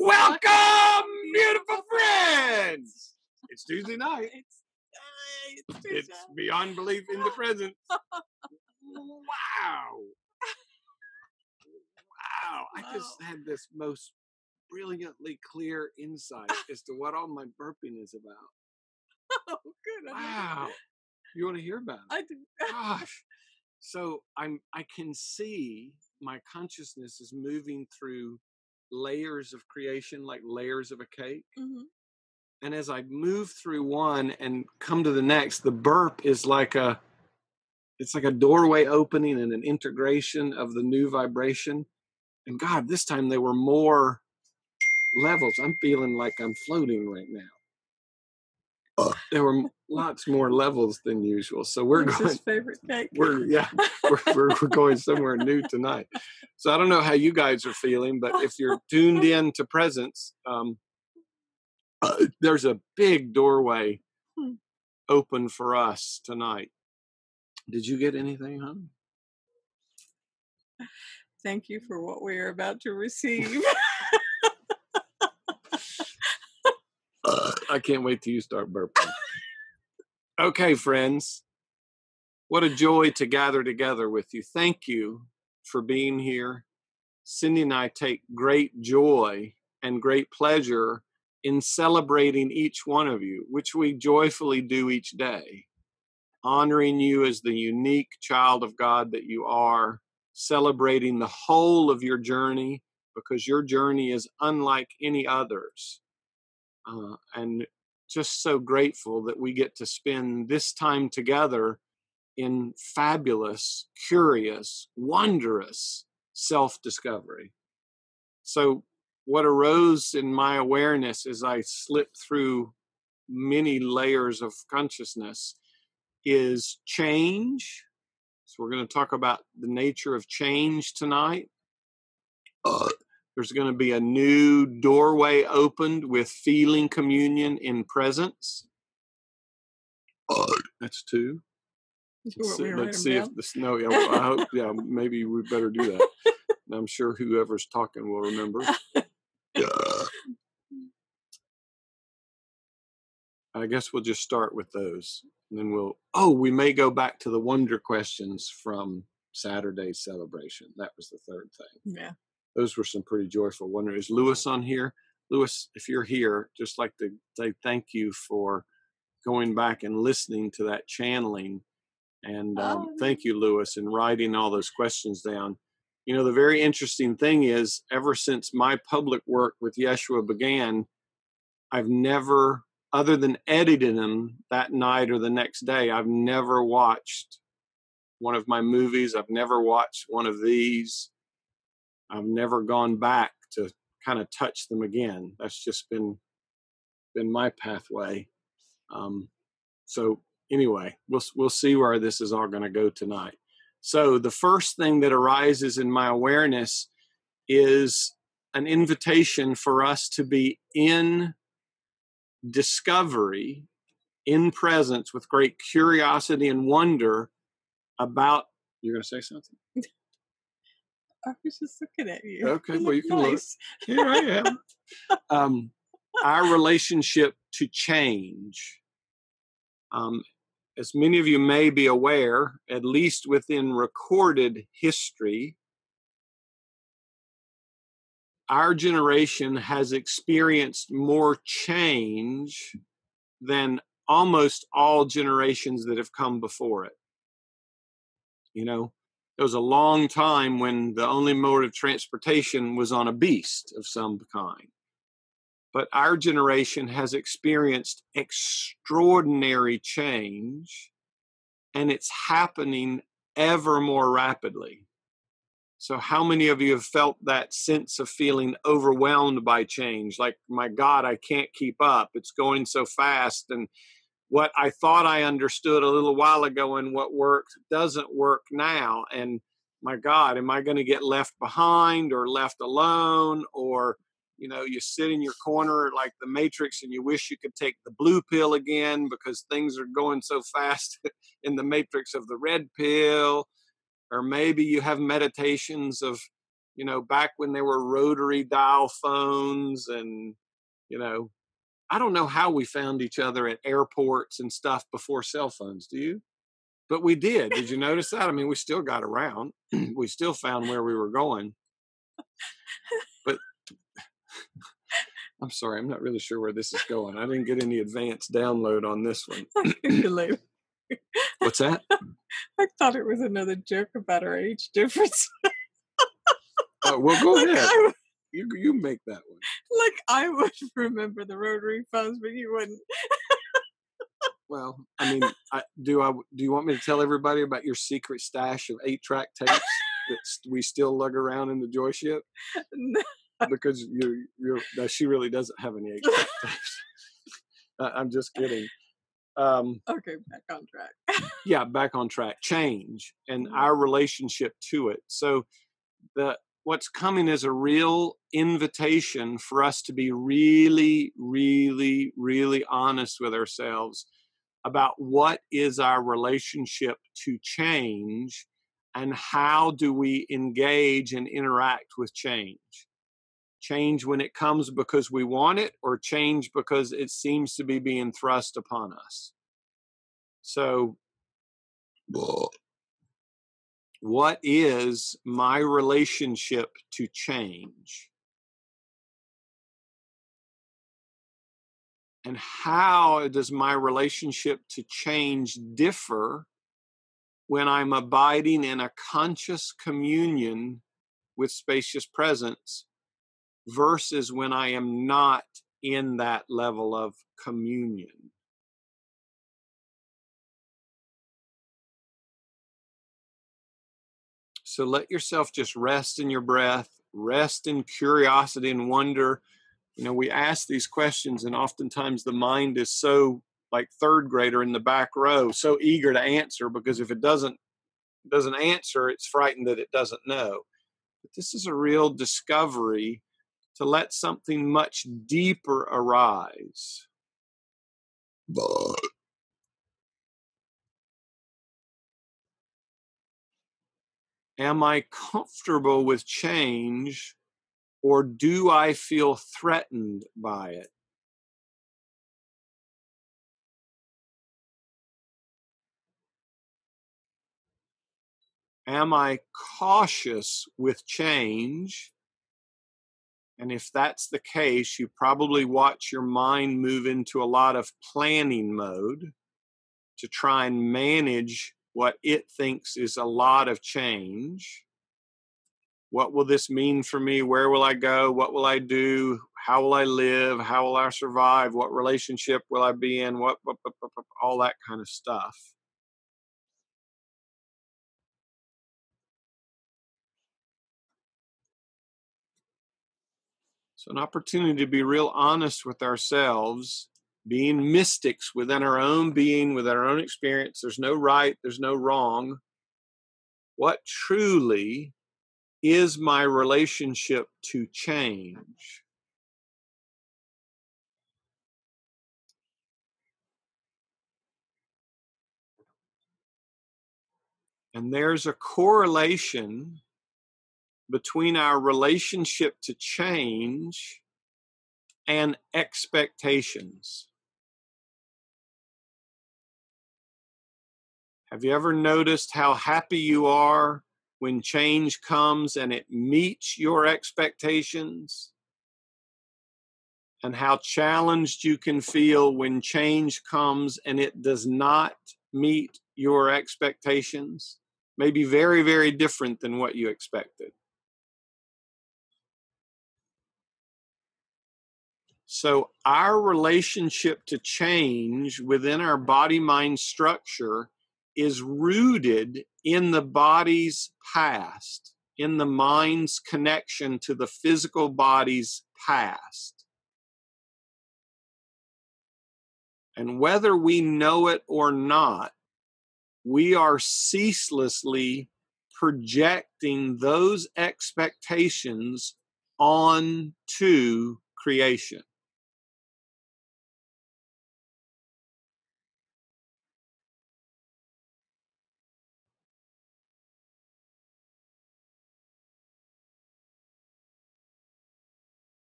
Welcome, beautiful friends. It's Tuesday night. It's beyond belief in the presence. Wow. I just had this most brilliantly clear insight as to what all my burping is about. Oh, good. Wow. You want to hear about it? I do. Gosh. So I can see my consciousness is moving through layers of creation, like layers of a cake. Mm-hmm. And as I move through one and come to the next, the burp is like it's like a doorway opening and an integration of the new vibration. And God, this time there were more levels. I'm feeling like I'm floating right now. There were lots more levels than usual. So we're What's going. his favorite cake? We're going somewhere new tonight. So I don't know how you guys are feeling, but if you're tuned in to presence, there's a big doorway open for us tonight. Did you get anything, hon? Thank you for what we are about to receive. I can't wait till you start burping. Okay, friends. What a joy to gather together with you. Thank you for being here. Cindy and I take great joy and great pleasure in celebrating each one of you, which we joyfully do each day, honoring you as the unique child of God that you are, celebrating the whole of your journey, because your journey is unlike any others. And just so grateful that we get to spend this time together in fabulous, curious, wondrous self-discovery. So what arose in my awareness as I slipped through many layers of consciousness is change. So we're going to talk about the nature of change tonight. There's going to be a new doorway opened with feeling communion in presence. That's two. Let's see if the snow. Yeah, I hope. Yeah, maybe we better do that. I'm sure whoever's talking will remember. I guess we'll just start with those, and then we may go back to the wonder questions from Saturday's celebration. That was the third thing. Yeah. Those were some pretty joyful wonders. Is Lewis on here? Lewis, if you're here, just like to say thank you for going back and listening to that channeling. And thank you, Lewis, and writing all those questions down. You know, the very interesting thing is, ever since my public work with Yeshua began, I've never, other than editing them that night or the next day, I've never watched one of my movies. I've never watched one of these. I've never gone back to kind of touch them again. That's just been my pathway. So anyway, we'll see where this is all going to go tonight. So the first thing that arises in my awareness is an invitation for us to be in discovery, in presence, with great curiosity and wonder about. You're going to say something? I was just looking at you. Okay, well, you can look. Here I am. Our relationship to change. As many of you may be aware, at least within recorded history, our generation has experienced more change than almost all generations that have come before it. You know, there was a long time when the only mode of transportation was on a beast of some kind. But our generation has experienced extraordinary change, and it's happening ever more rapidly. So how many of you have felt that sense of feeling overwhelmed by change? Like, my God, I can't keep up. It's going so fast. And what I thought I understood a little while ago and what works doesn't work now. And my God, am I going to get left behind or left alone? Or, you know, you sit in your corner like the Matrix and you wish you could take the blue pill again because things are going so fast in the Matrix of the red pill. Or maybe you have meditations of, back when there were rotary dial phones and, I don't know how we found each other at airports and stuff before cell phones. Do you? But we did. Did you notice that? I mean, we still got around. We still found where we were going. But I'm sorry, I'm not really sure where this is going. I didn't get any advanced download on this one. What's that? I thought it was another joke about our age difference. Well, go ahead. You make that one. Like I would remember the rotary phones, but you wouldn't. Well, I mean, do you want me to tell everybody about your secret stash of 8-track tapes that we still lug around in the joy ship? No. Because she really doesn't have any 8-track tapes. I'm just kidding. Okay, back on track. Yeah, back on track. Change and our relationship to it. So what's coming is a real invitation for us to be really, really, really honest with ourselves about what is our relationship to change and how do we engage and interact with change. Change when it comes because we want it, or change because it seems to be being thrust upon us. So, what is my relationship to change? And how does my relationship to change differ when I'm abiding in a conscious communion with spacious presence versus when I am not in that level of communion? So let yourself just rest in your breath, rest in curiosity and wonder. We ask these questions and oftentimes the mind is so like third grader in the back row, so eager to answer, because if it doesn't answer, it's frightened that it doesn't know. But this is a real discovery to let something much deeper arise. Am I comfortable with change, or do I feel threatened by it? Am I cautious with change? And if that's the case, you probably watch your mind move into a lot of planning mode to try and manage what it thinks is a lot of change. What will this mean for me? Where will I go? What will I do? How will I live? How will I survive? What relationship will I be in? What all that kind of stuff. So an opportunity to be real honest with ourselves, being mystics within our own being, with our own experience. There's no right, there's no wrong. What truly is my relationship to change? And there's a correlation between our relationship to change and expectations. Have you ever noticed how happy you are when change comes and it meets your expectations? And how challenged you can feel when change comes and it does not meet your expectations? Maybe very, very different than what you expected. So our relationship to change within our body-mind structure is rooted in the body's past, in the mind's connection to the physical body's past. And whether we know it or not, we are ceaselessly projecting those expectations onto creation.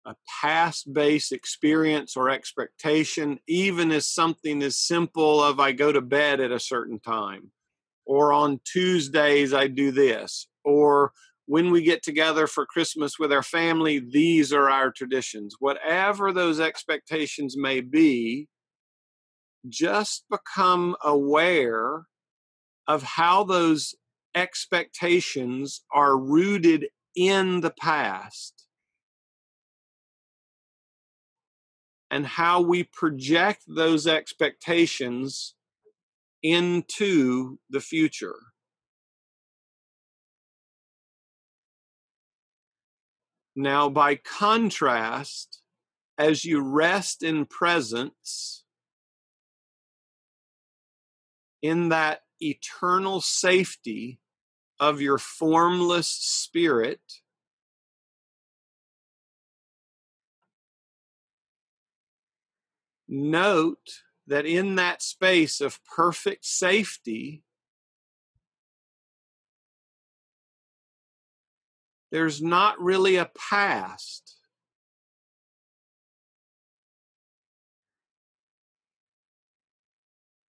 a past-based experience or expectation, even as something as simple of I go to bed at a certain time, or on Tuesdays I do this, or when we get together for Christmas with our family, these are our traditions. Whatever those expectations may be, just become aware of how those expectations are rooted in the past and how we project those expectations into the future. Now, by contrast, as you rest in presence, in that eternal safety of your formless spirit, note that in that space of perfect safety, there's not really a past.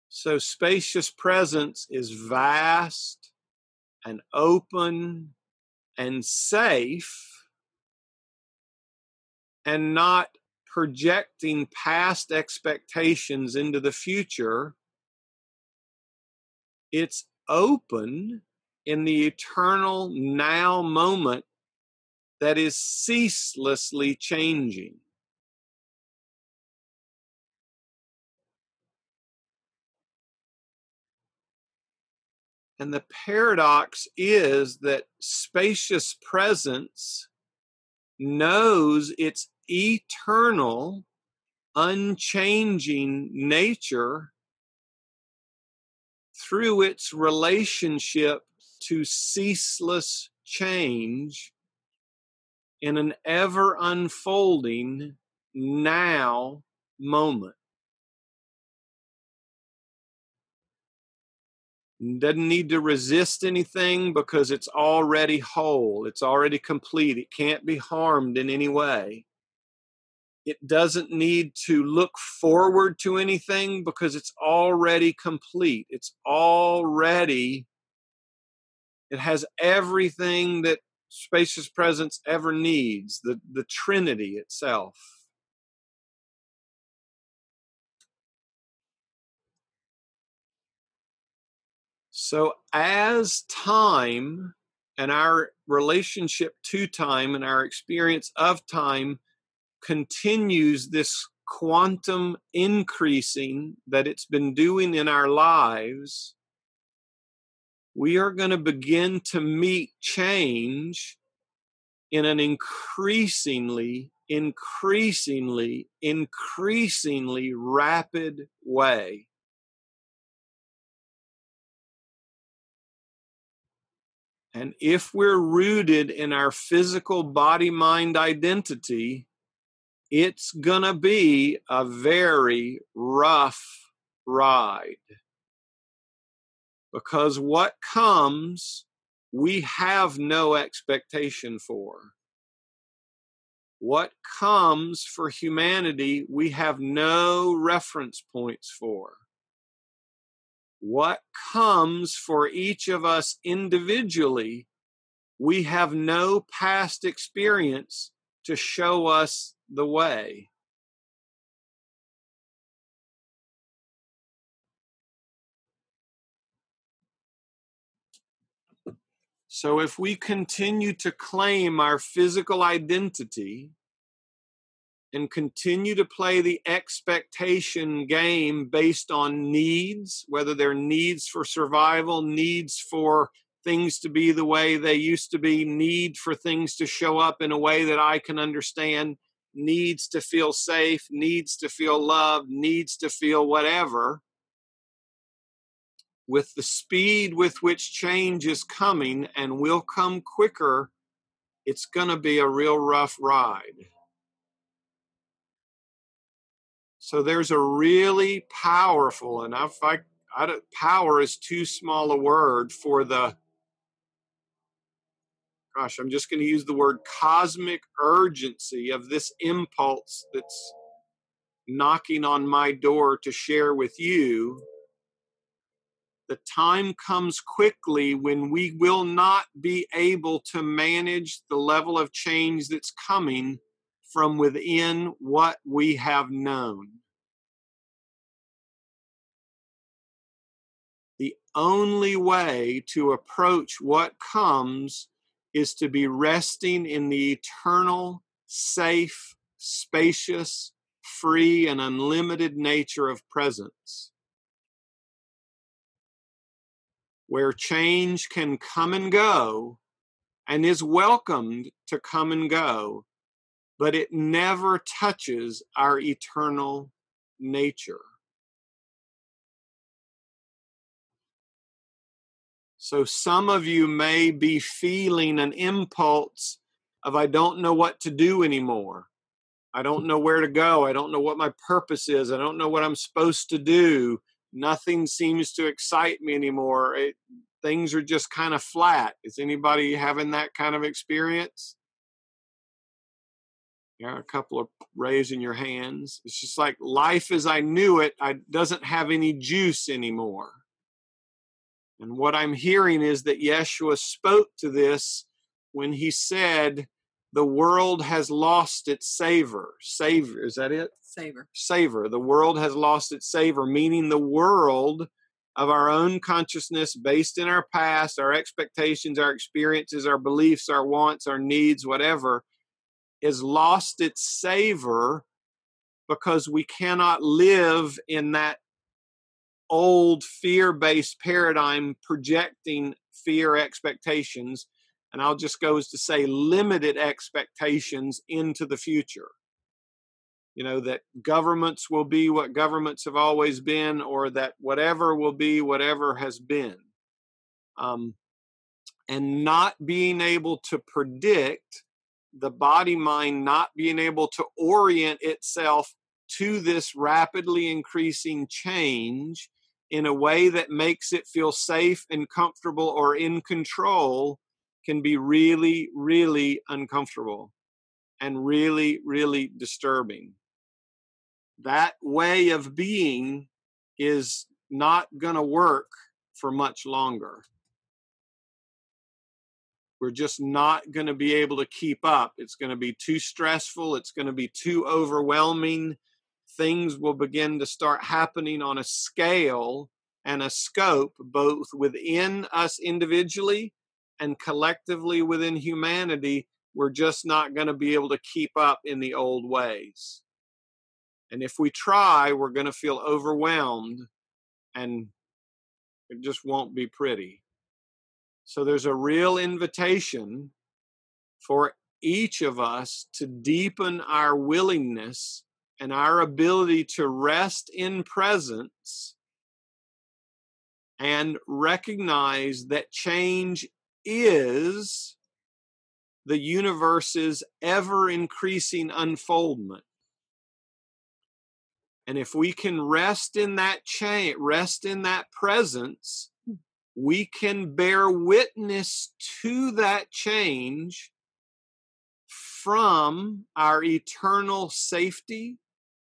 So spacious presence is vast and open and safe, and not projecting past expectations into the future. It's open in the eternal now moment that is ceaselessly changing. And the paradox is that spacious presence knows its eternal, unchanging nature through its relationship to ceaseless change in an ever unfolding now moment. Doesn't need to resist anything because it's already whole. It's already complete. It can't be harmed in any way. It doesn't need to look forward to anything because it's already complete. It has everything that spacious presence ever needs, the Trinity itself. So as time and our relationship to time and our experience of time continues this quantum increasing that it's been doing in our lives, we are going to begin to meet change in an increasingly rapid way. And if we're rooted in our physical body-mind identity, it's gonna be a very rough ride. Because what comes, we have no expectation for. What comes for humanity, we have no reference points for. What comes for each of us individually, we have no past experience to show us the way. So if we continue to claim our physical identity and continue to play the expectation game based on needs, whether they're needs for survival, needs for things to be the way they used to be, need for things to show up in a way that I can understand, needs to feel safe, needs to feel loved, needs to feel whatever, with the speed with which change is coming and will come quicker, it's going to be a real rough ride. So there's a really powerful, and power is too small a word for the gosh, I'm just going to use the word cosmic urgency of this impulse that's knocking on my door to share with you, the time comes quickly when we will not be able to manage the level of change that's coming from within what we have known. The only way to approach what comes is to be resting in the eternal, safe, spacious, free, and unlimited nature of presence, where change can come and go and is welcomed to come and go, but it never touches our eternal nature. So some of you may be feeling an impulse of, I don't know what to do anymore. I don't know where to go. I don't know what my purpose is. I don't know what I'm supposed to do. Nothing seems to excite me anymore. Things are just kind of flat. Is anybody having that kind of experience? Yeah, a couple of raising your hands. It's just like life as I knew it, doesn't have any juice anymore. And what I'm hearing is that Yeshua spoke to this when he said, the world has lost its savor. Savor, is that it? Savor. Savor. The world has lost its savor, meaning the world of our own consciousness based in our past, our expectations, our experiences, our beliefs, our wants, our needs, whatever, has lost its savor because we cannot live in that old fear-based paradigm projecting fear expectations, and I'll just go as to say limited expectations into the future. You know, that governments will be what governments have always been, or that whatever will be whatever has been. And not being able to predict, the body mind not being able to orient itself to this rapidly increasing change in a way that makes it feel safe and comfortable or in control, can be really, really uncomfortable and really, really disturbing. That way of being is not going to work for much longer. We're just not going to be able to keep up. It's going to be too stressful. It's going to be too overwhelming. Things will begin to start happening on a scale and a scope, both within us individually and collectively within humanity. We're just not going to be able to keep up in the old ways. And if we try, we're going to feel overwhelmed, and it just won't be pretty. So there's a real invitation for each of us to deepen our willingness and our ability to rest in presence and recognize that change is the universe's ever-increasing unfoldment. And if we can rest in that change, rest in that presence, we can bear witness to that change from our eternal safety,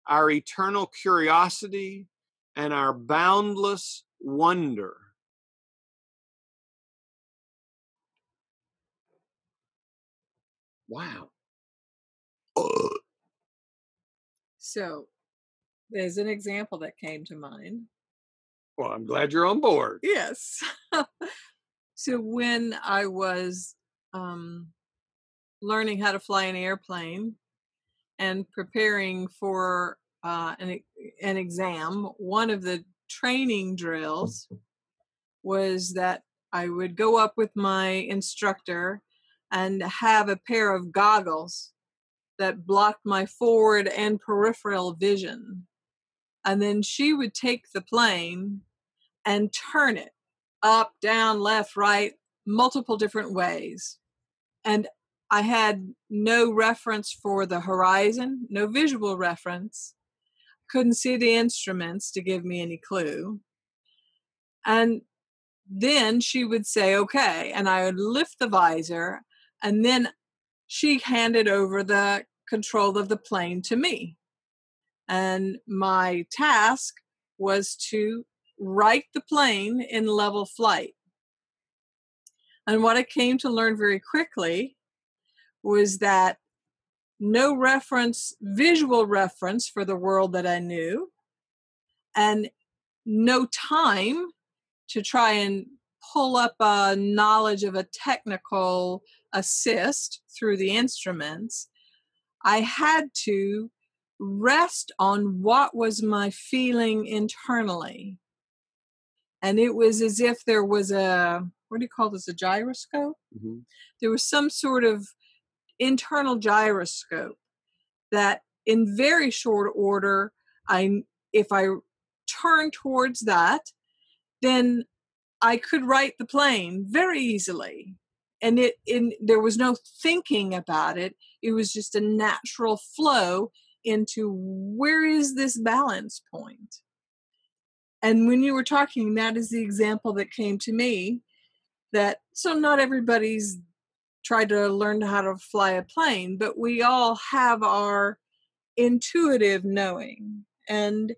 our eternal curiosity, and our boundless wonder. Wow. So there's an example that came to mind. Well, I'm glad you're on board. Yes. So when I was learning how to fly an airplane and preparing for an exam, one of the training drills was that I would go up with my instructor and have a pair of goggles that blocked my forward and peripheral vision. And then she would take the plane and turn it up, down, left, right, multiple different ways. And I had no reference for the horizon, no visual reference. Couldn't see the instruments to give me any clue. And then she would say, okay, and I would lift the visor And then she handed over the control of the plane to me. And my task was to right the plane in level flight. And what I came to learn very quickly was that no reference, visual reference for the world that I knew, and no time to try and pull up a knowledge of a technical assist through the instruments. I had to rest on what was my feeling internally. And it was as if there was a, what do you call this, a gyroscope? Mm-hmm. There was some sort of internal gyroscope that in very short order, if I turned towards that, then I could right the plane very easily. And there was no thinking about it. It was just a natural flow into where is this balance point? And when you were talking, that is the example that came to me, that so not everybody's tried to learn how to fly a plane, but we all have our intuitive knowing. And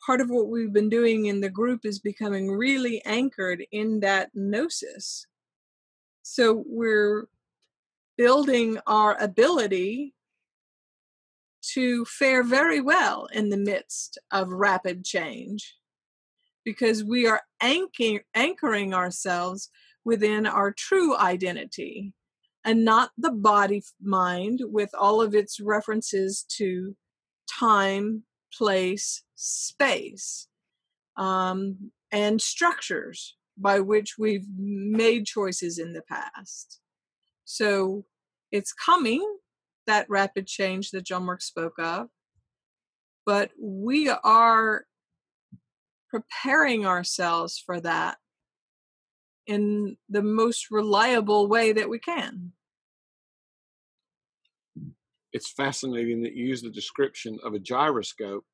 part of what we've been doing in the group is becoming really anchored in that gnosis. So we're building our ability to fare very well in the midst of rapid change, because we are anchoring ourselves within our true identity and not the body mind with all of its references to time, place, space, and structures by which we've made choices in the past. So it's coming, that rapid change that John Mark spoke of, but we are preparing ourselves for that in the most reliable way that we can. It's fascinating that you use the description of a gyroscope,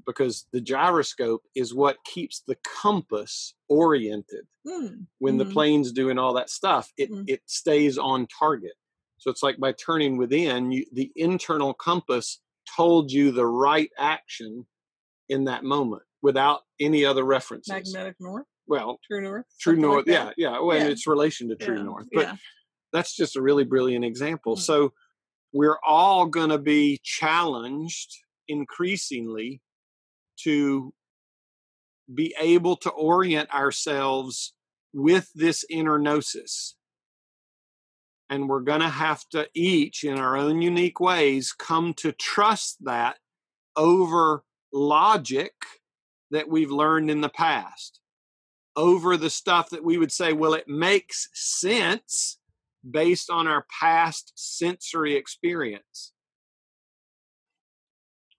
because the gyroscope is what keeps the compass oriented. When the plane's doing all that stuff, it stays on target. So it's like by turning within, the internal compass told you the right action in that moment without any other references. Magnetic north? Well, true north? True north, like yeah. Well, yeah. It's relation to true north. But that's just a really brilliant example. So we're all going to be challenged increasingly to be able to orient ourselves with this inner gnosis. And we're going to have to each, in our own unique ways, come to trust that over logic that we've learned in the past, over the stuff that we would say, well, it makes sense based on our past sensory experience.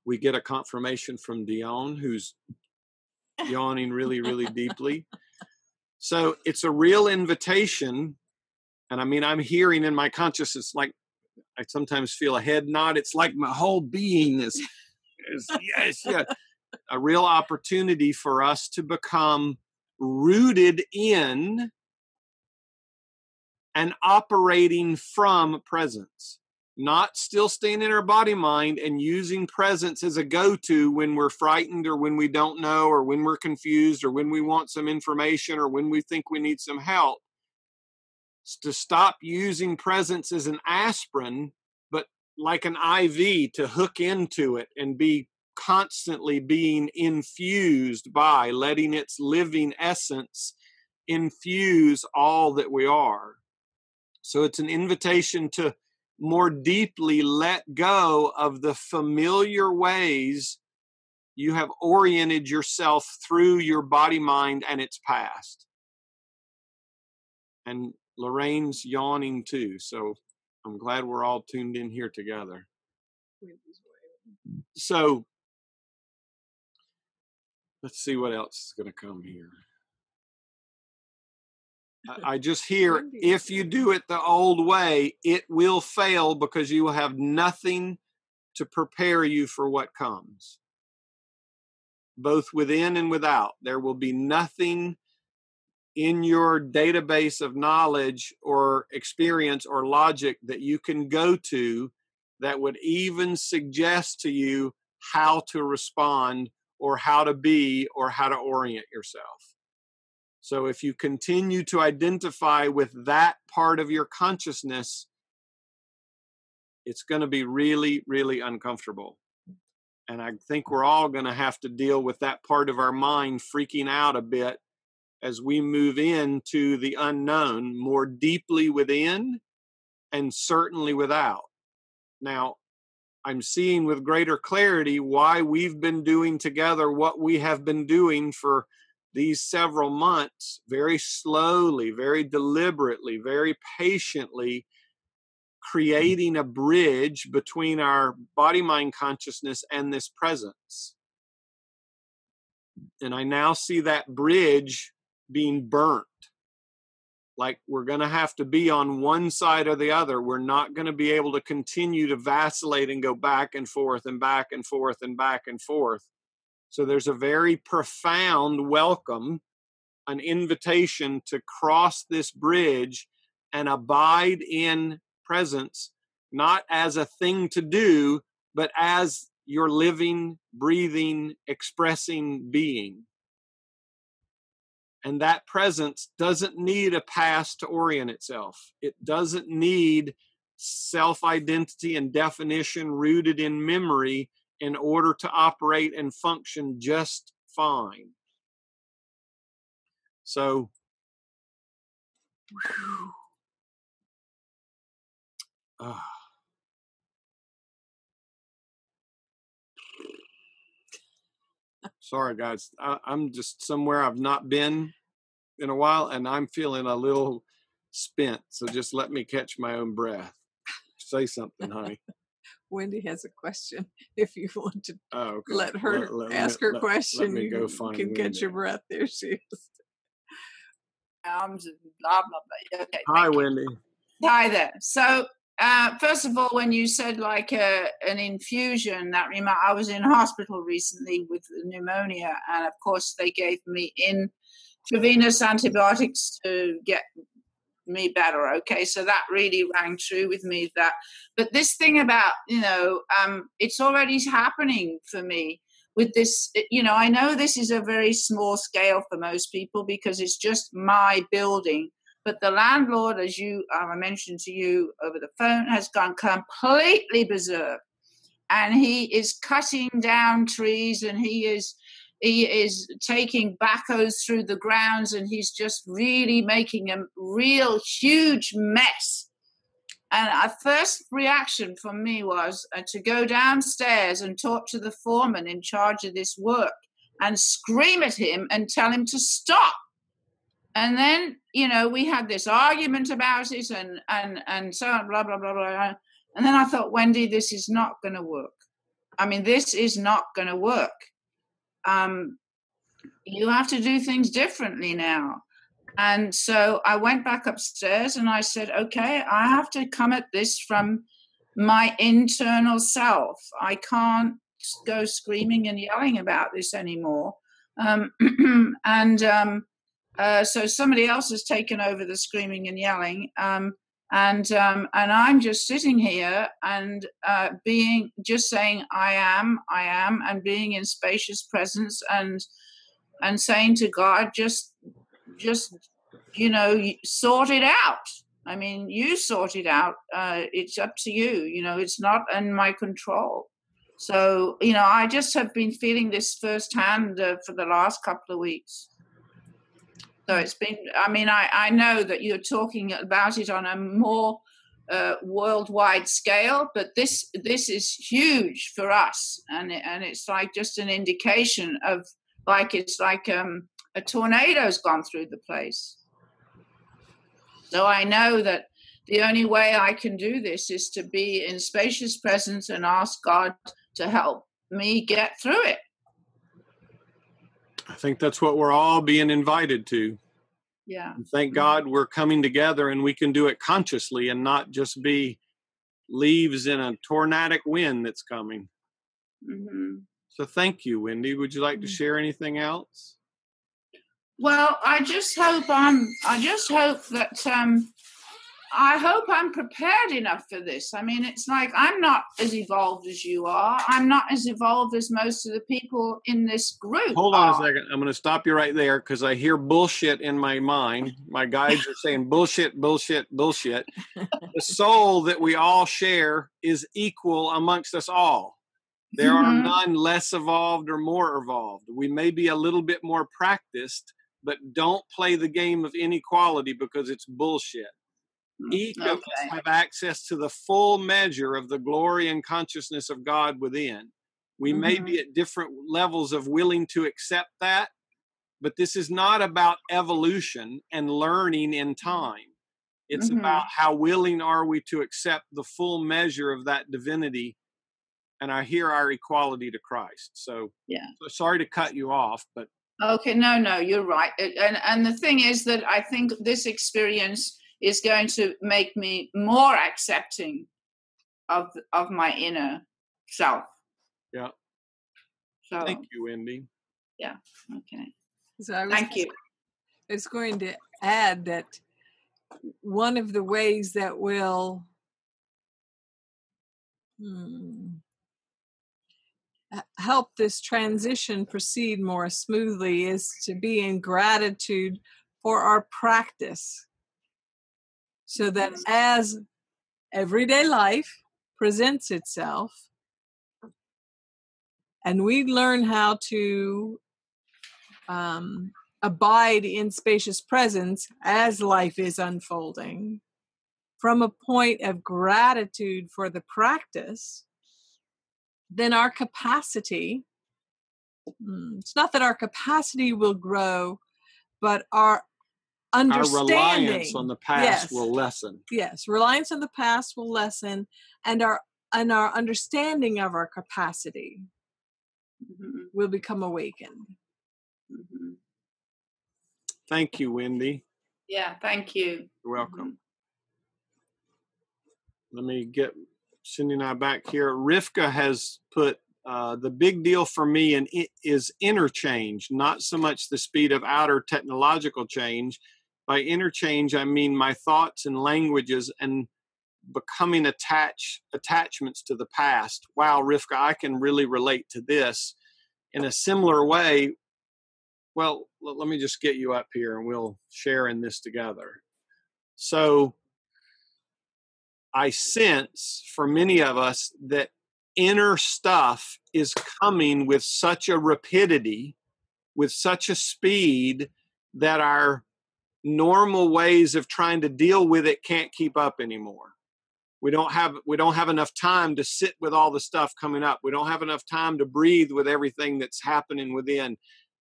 We get a confirmation from Dion, who's yawning really, really deeply. So it's a real invitation. And I mean, I'm hearing in my consciousness, like I sometimes feel a head nod. It's like my whole being is yes, yeah. A real opportunity for us to become rooted in and operating from presence, not still staying in our body mind and using presence as a go-to when we're frightened or when we don't know or when we're confused or when we want some information or when we think we need some help. It's to stop using presence as an aspirin, but like an IV to hook into it and be constantly being infused by, letting its living essence infuse all that we are. So it's an invitation to more deeply let go of the familiar ways you have oriented yourself through your body, mind, and its past. And Lorraine's yawning too, so I'm glad we're all tuned in here together. So let's see what else is going to come here. I just hear, if you do it the old way, it will fail because you will have nothing to prepare you for what comes. Both within and without. There will be nothing in your database of knowledge or experience or logic that you can go to that would even suggest to you how to respond or how to be or how to orient yourself. So if you continue to identify with that part of your consciousness, it's going to be really, really uncomfortable. And I think we're all going to have to deal with that part of our mind freaking out a bit as we move into the unknown more deeply within and certainly without. Now, I'm seeing with greater clarity why we've been doing together what we have been doing for these several months, very slowly, very deliberately, very patiently, creating a bridge between our body-mind consciousness and this presence. And I now see that bridge being burnt. Like we're going to have to be on one side or the other. We're not going to be able to continue to vacillate and go back and forth and back and forth and back and forth. So there's a very profound welcome, an invitation to cross this bridge and abide in presence, not as a thing to do, but as your living, breathing, expressing being. And that presence doesn't need a past to orient itself. It doesn't need self-identity and definition rooted in memory in order to operate and function just fine. So, sorry guys, I'm just somewhere I've not been in a while, and I'm feeling a little spent. So just let me catch my own breath. Say something, honey. Wendy has a question. If you want to let her ask her question, you can catch your breath. There she is. Arms and blah, blah, blah. Okay. Hi, Wendy. Hi there. So, first of all, when you said like an infusion, I was in hospital recently with pneumonia, and of course they gave me intravenous antibiotics to get me better. Okay, so that really rang true with me. But this thing about it's already happening for me with this. I know this is a very small scale for most people because it's just my building. But the landlord, as I mentioned to you over the phone, has gone completely berserk, and he is cutting down trees, and he is taking backhoes through the grounds, and he's just really making a real huge mess. And a first reaction from me was to go downstairs and talk to the foreman in charge of this work and scream at him and tell him to stop. And then, we had this argument about it and so on, blah, blah, blah, blah. And then I thought, Wendy, this is not going to work. I mean, this is not going to work. You have to do things differently now. And so I went back upstairs and I said, okay, I have to come at this from my internal self. I can't go screaming and yelling about this anymore. So somebody else has taken over the screaming and yelling. And I'm just sitting here and saying, I am, and being in spacious presence and saying to God, just sort it out. I mean, you sort it out. It's up to you. It's not in my control. So, I just have been feeling this firsthand for the last couple of weeks. So it's been, I know that you're talking about it on a more worldwide scale, but this is huge for us. And it's like just an indication of it's like a tornado's gone through the place. So I know that the only way I can do this is to be in spacious presence and ask God to help me get through it. I think that's what we're all being invited to. Yeah. And thank God we're coming together and we can do it consciously and not just be leaves in a tornadic wind that's coming. Mm-hmm. So thank you, Wendy. Would you like to share anything else? Well, I hope that I hope I'm prepared enough for this. I mean, it's like I'm not as evolved as you are. I'm not as evolved as most of the people in this group Hold on a are. second. I'm going to stop you right there because I hear bullshit in my mind. My guides are saying bullshit, bullshit, bullshit. The soul that we all share is equal amongst us all. There are none less evolved or more evolved. We may be a little bit more practiced, but don't play the game of inequality because it's bullshit. Each of us have access to the full measure of the glory and consciousness of God within. We may be at different levels of willing to accept that, but this is not about evolution and learning in time. It's about how willing are we to accept the full measure of that divinity, and I hear our equality to Christ. So sorry to cut you off, but okay, no, you're right. And the thing is that I think this experience is going to make me more accepting of my inner self. Yeah. So thank you, Wendy. Yeah. Okay. So Thank you. I was going to add that one of the ways that will help this transition proceed more smoothly is to be in gratitude for our practice, so that as everyday life presents itself and we learn how to abide in spacious presence as life is unfolding from a point of gratitude for the practice, then our capacity, it's not that our capacity will grow, but our understanding, our reliance on the past will lessen. Yes, reliance on the past will lessen, and our understanding of our capacity will become awakened. Thank you, Wendy. Yeah, thank you. You're welcome. Let me get Cindy and I back here. Rivka has put the big deal for me and it is interchange, not so much the speed of outer technological change. By interchange, I mean my thoughts and languages and becoming attachments to the past. Wow, Rivka, I can really relate to this. In a similar way, well, let me just get you up here and we'll share in this together. So I sense for many of us that inner stuff is coming with such a rapidity, with such a speed that our normal ways of trying to deal with it can't keep up anymore. We don't have enough time to sit with all the stuff coming up. We don't have enough time to breathe with everything that's happening within.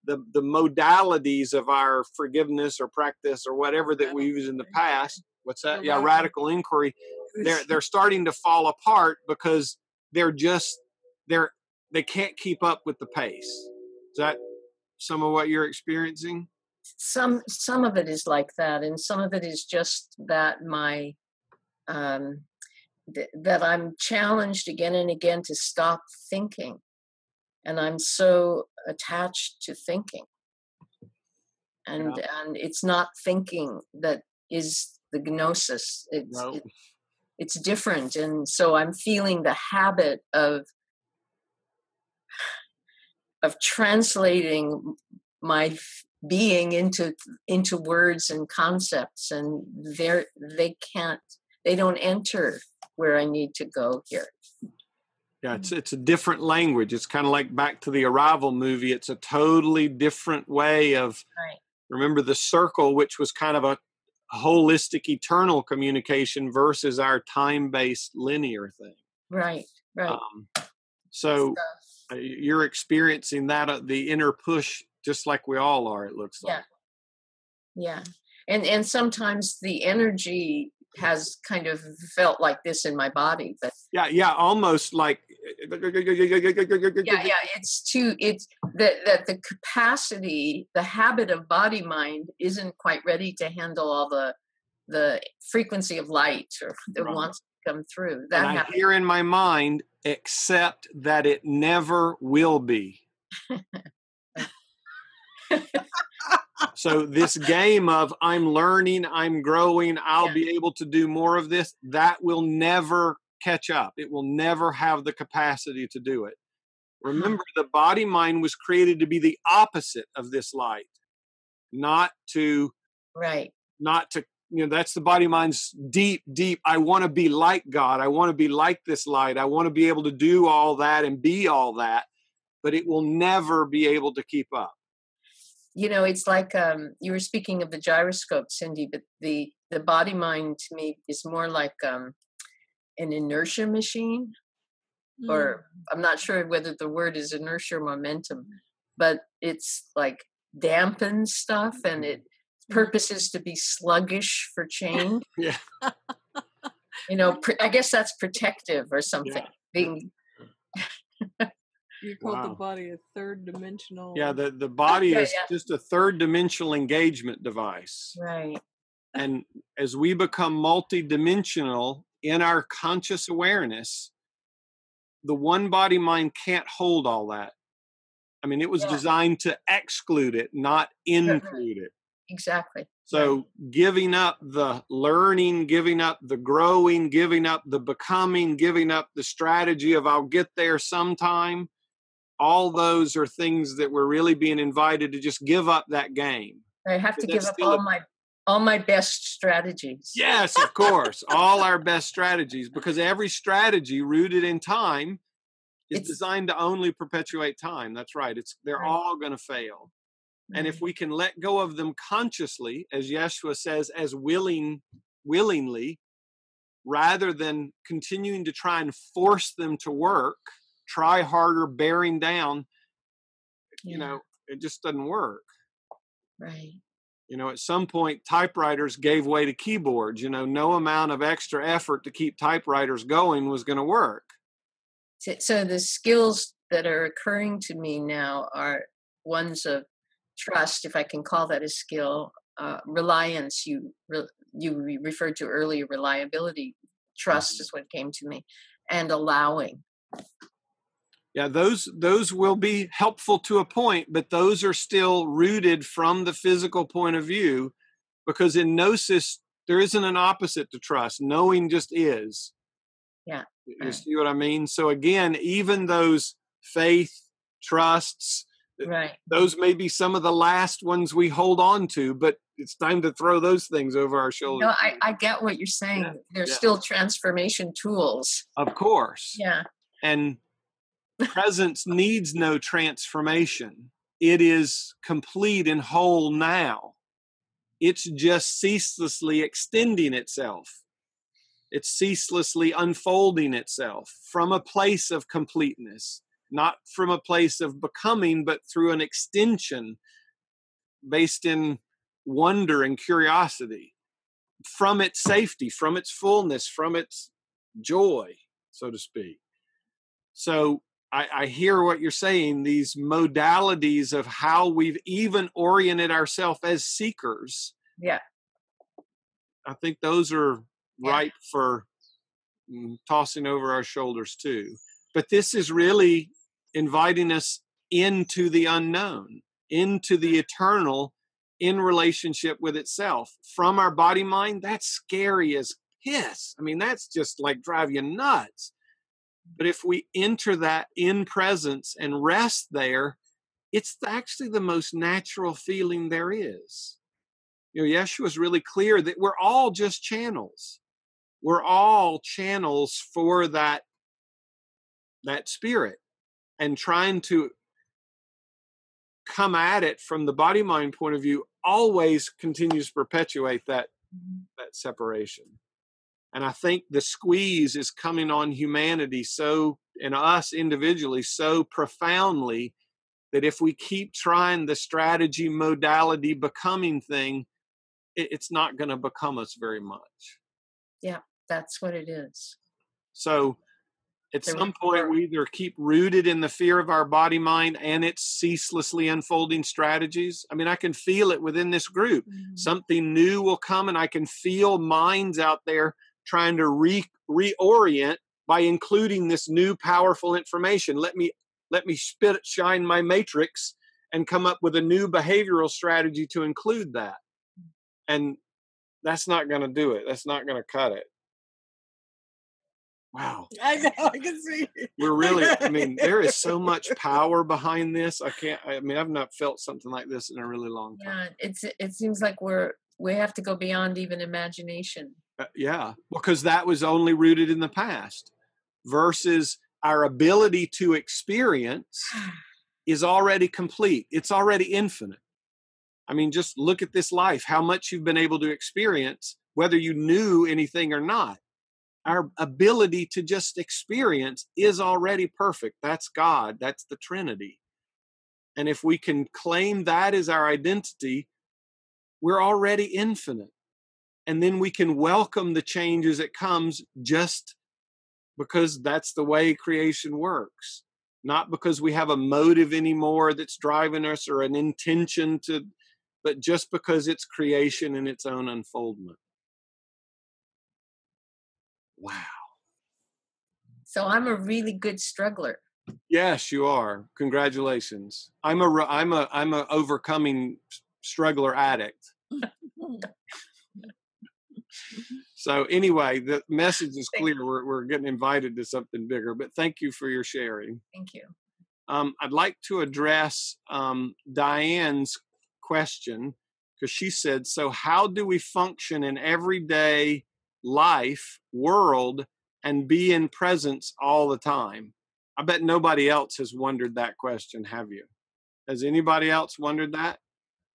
The modalities of our forgiveness or practice or whatever that we used in the past. What's that? Yeah, radical inquiry. They're starting to fall apart because they can't keep up with the pace. Is that some of what you're experiencing? Some of it is like that, and some of it is just that my that I'm challenged again and again to stop thinking, and I'm so attached to thinking, and it's not thinking that is the gnosis. It's different, and so I'm feeling the habit of translating my being into words and concepts, and they don't enter where I need to go here. Yeah, it's a different language. It's kind of like back to the Arrival movie. It's a totally different way of, remember the circle, which was kind of a holistic, eternal communication versus our time-based linear thing. Right. So you're experiencing that, the inner push, just like we all are, it looks like. Yeah. And sometimes the energy has kind of felt like this in my body, but almost like it's that the capacity, the habit of body mind isn't quite ready to handle all the frequency of light or that wants to come through. That and I hear in my mind, except that it never will be. So this game of I'm learning, I'm growing, I'll be able to do more of this, that will never catch up. It will never have the capacity to do it. Remember, the body mind was created to be the opposite of this light, not to, that's the body mind's deep, I want to be like God. I want to be like this light. I want to be able to do all that and be all that, but it will never be able to keep up. It's like you were speaking of the gyroscope, Cindy, but the body mind to me is more like an inertia machine, or I'm not sure whether the word is inertia or momentum, but it's like dampens stuff, and its purpose is to be sluggish for change. Yeah. I guess that's protective or something. Being You called the body a third dimensional. Yeah, the body is just a third dimensional engagement device. Right. And as we become multidimensional in our conscious awareness, the one body mind can't hold all that. I mean, it was designed to exclude it, not include it. Exactly. So giving up the learning, giving up the growing, giving up the becoming, giving up the strategy of I'll get there sometime, all those are things that we're really being invited to just give up that game. I have to give up all my best strategies. Yes, of course. All our best strategies, because every strategy rooted in time is designed to only perpetuate time. That's right. They're all going to fail. And if we can let go of them consciously, as Yeshua says, as willingly, rather than continuing to try and force them to work, try harder, bearing down, it just doesn't work. Right. At some point, typewriters gave way to keyboards. No amount of extra effort to keep typewriters going was going to work. So the skills that are occurring to me now are ones of trust, if I can call that a skill, reliance. You referred to earlier, reliability. Trust is what came to me, and allowing. Yeah, those will be helpful to a point, but those are still rooted from the physical point of view, because in gnosis, there isn't an opposite to trust. Knowing just is. Yeah. You see what I mean? So again, even those faith, trusts, those may be some of the last ones we hold on to, but it's time to throw those things over our shoulders. I get what you're saying. They're still transformation tools. Of course. Yeah. And presence needs no transformation. It is complete and whole now. It's just ceaselessly extending itself. It's ceaselessly unfolding itself from a place of completeness, not from a place of becoming, but through an extension based in wonder and curiosity, from its safety, from its fullness, from its joy, so to speak. So I hear what you're saying, these modalities of how we've even oriented ourselves as seekers. Yeah. I think those are ripe for tossing over our shoulders too. But this is really inviting us into the unknown, into the eternal, in relationship with itself. From our body mind, that's scary as piss. I mean, that's just like drive you nuts. But if we enter that in presence and rest there, it's actually the most natural feeling there is. Yeshua is really clear that we're all just channels. We're all channels for that spirit, and trying to come at it from the body mind point of view always continues to perpetuate that separation. And I think the squeeze is coming on humanity and us individually so profoundly that if we keep trying the strategy, modality, becoming thing, it's not going to become us very much. Yeah, that's what it is. So at some point, we either keep rooted in the fear of our body mind and its ceaselessly unfolding strategies. I mean, I can feel it within this group. Mm-hmm. Something new will come, and I can feel minds out there trying to reorient by including this new powerful information. Let me shine my matrix and come up with a new behavioral strategy to include that. And that's not going to do it. That's not going to cut it. Wow. I know, I can see. We're really, I mean, there is so much power behind this. I've not felt something like this in a really long time. Yeah, it seems like we have to go beyond even imagination. Yeah, because that was only rooted in the past versus our ability to experience is already complete. It's already infinite. I mean, just look at this life, how much you've been able to experience, whether you knew anything or not. Our ability to just experience is already perfect. That's God. That's the Trinity. And if we can claim that as our identity, we're already infinite. And then we can welcome the change as it comes just because that's the way creation works. Not because we have a motive anymore that's driving us or an intention to, but just because it's creation in its own unfoldment. Wow. So I'm a really good struggler. Yes, you are. Congratulations. I'm a overcoming struggler addict. So anyway, the message is clear. We're getting invited to something bigger, but thank you for your sharing. Thank you. I'd like to address Diane's question, because she said, so how do we function in everyday life, world, and be in presence all the time? I bet nobody else has wondered that question, have you? Has anybody else wondered that?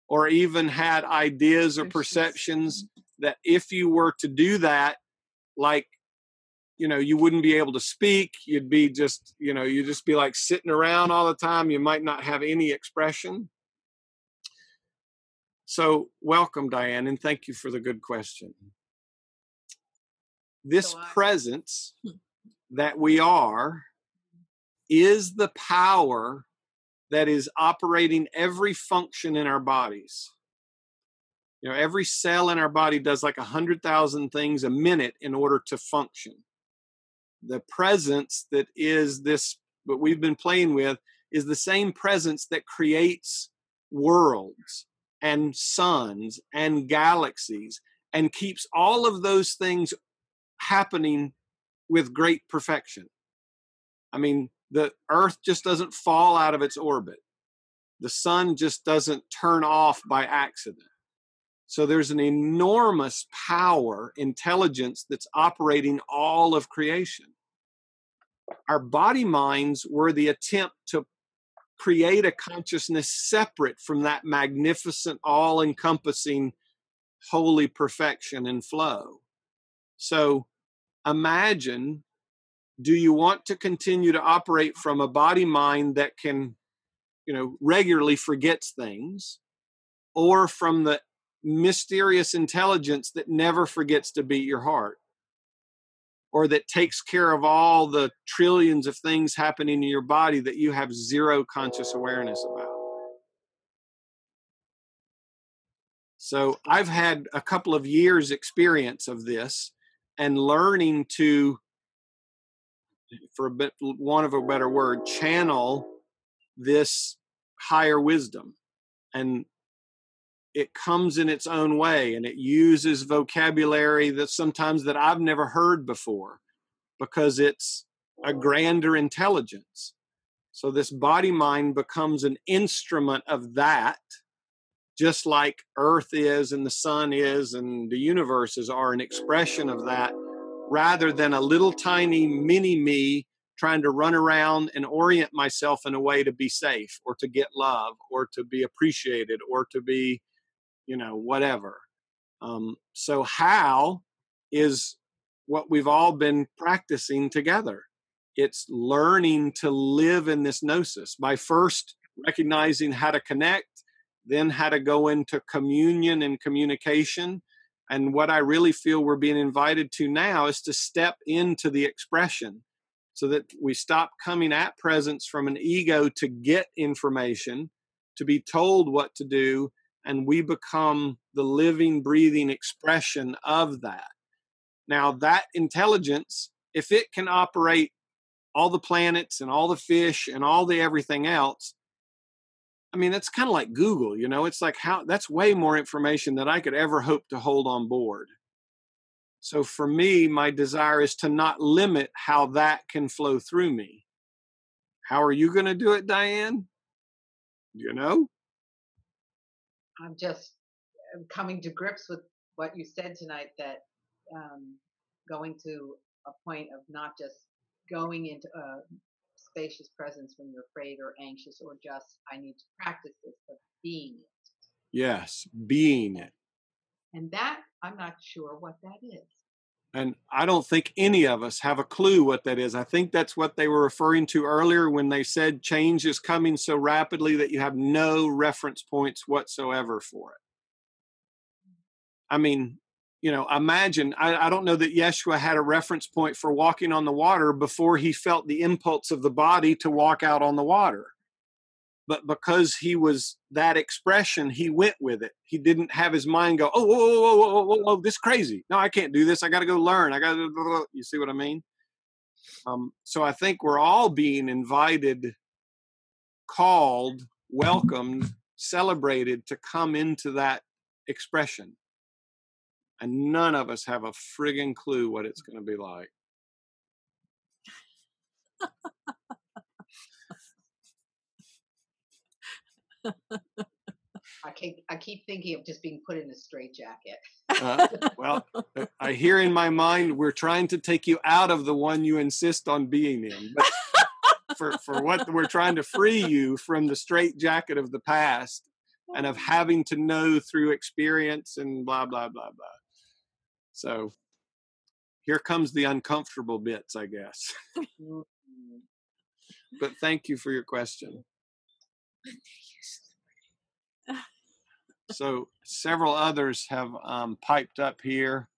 Or even had ideas or perceptions that if you were to do that, like, you wouldn't be able to speak. You'd be just, you'd just be like sitting around all the time. You might not have any expression. So welcome, Diane, and thank you for the good question. This presence that we are is the power that is operating every function in our bodies. Every cell in our body does like 100,000 things a minute in order to function. The presence that is this, what we've been playing with, is the same presence that creates worlds and suns and galaxies and keeps all of those things happening with great perfection. I mean, the Earth just doesn't fall out of its orbit. The sun just doesn't turn off by accident. So there's an enormous power, intelligence that's operating all of creation. Our body minds were the attempt to create a consciousness separate from that magnificent, all-encompassing, holy perfection and flow. So imagine, do you want to continue to operate from a body mind that can, regularly forgets things, or from the mysterious intelligence that never forgets to beat your heart, or that takes care of all the trillions of things happening in your body that you have zero conscious awareness about? So I've had a couple of years experience of this and learning to, for want of a better word, channel this higher wisdom. And it comes in its own way, and it uses vocabulary that sometimes that I've never heard before, because it's a grander intelligence. So this body mind becomes an instrument of that, just like Earth is and the sun is and the universes are an expression of that, rather than a little tiny mini me trying to run around and orient myself in a way to be safe or to get love or to be appreciated or to be, whatever. So how is what we've all been practicing together. It's learning to live in this gnosis by first recognizing how to connect, then how to go into communion and communication. And what I really feel we're being invited to now is to step into the expression, so that we stop coming at presence from an ego to get information, to be told what to do, and we become the living, breathing expression of that. Now, that intelligence, if it can operate all the planets and all the fish and all the everything else, I mean, that's kind of like Google, you know, it's like that's way more information than I could ever hope to hold on board. So for me, my desire is to not limit how that can flow through me. How are you going to do it, Diane? You know? I'm just coming to grips with what you said tonight, that going to a point of not just going into a spacious presence when you're afraid or anxious or just, I need to practice this, but being it. Yes, being it. And that, I'm not sure what that is. And I don't think any of us have a clue what that is. I think that's what they were referring to earlier when they said change is coming so rapidly that you have no reference points whatsoever for it. I mean, you know, imagine, I don't know that Yeshua had a reference point for walking on the water before he felt the impulse of the body to walk out on the water. But because he was that expression, he went with it. He didn't have his mind go, oh, whoa, whoa, whoa, whoa, whoa, whoa, this is crazy. No, I can't do this. I got to go learn. You see what I mean? So I think we're all being invited, called, welcomed, celebrated to come into that expression. And none of us have a friggin' clue what it's going to be like. I keep thinking of just being put in a straitjacket. Well, I hear in my mind, we're trying to take you out of the one you insist on being in. But for what we're trying to free you from the straitjacket of the past and of having to know through experience and blah, blah, blah, blah. So here comes the uncomfortable bits, I guess. But thank you for your question. So several others have piped up here.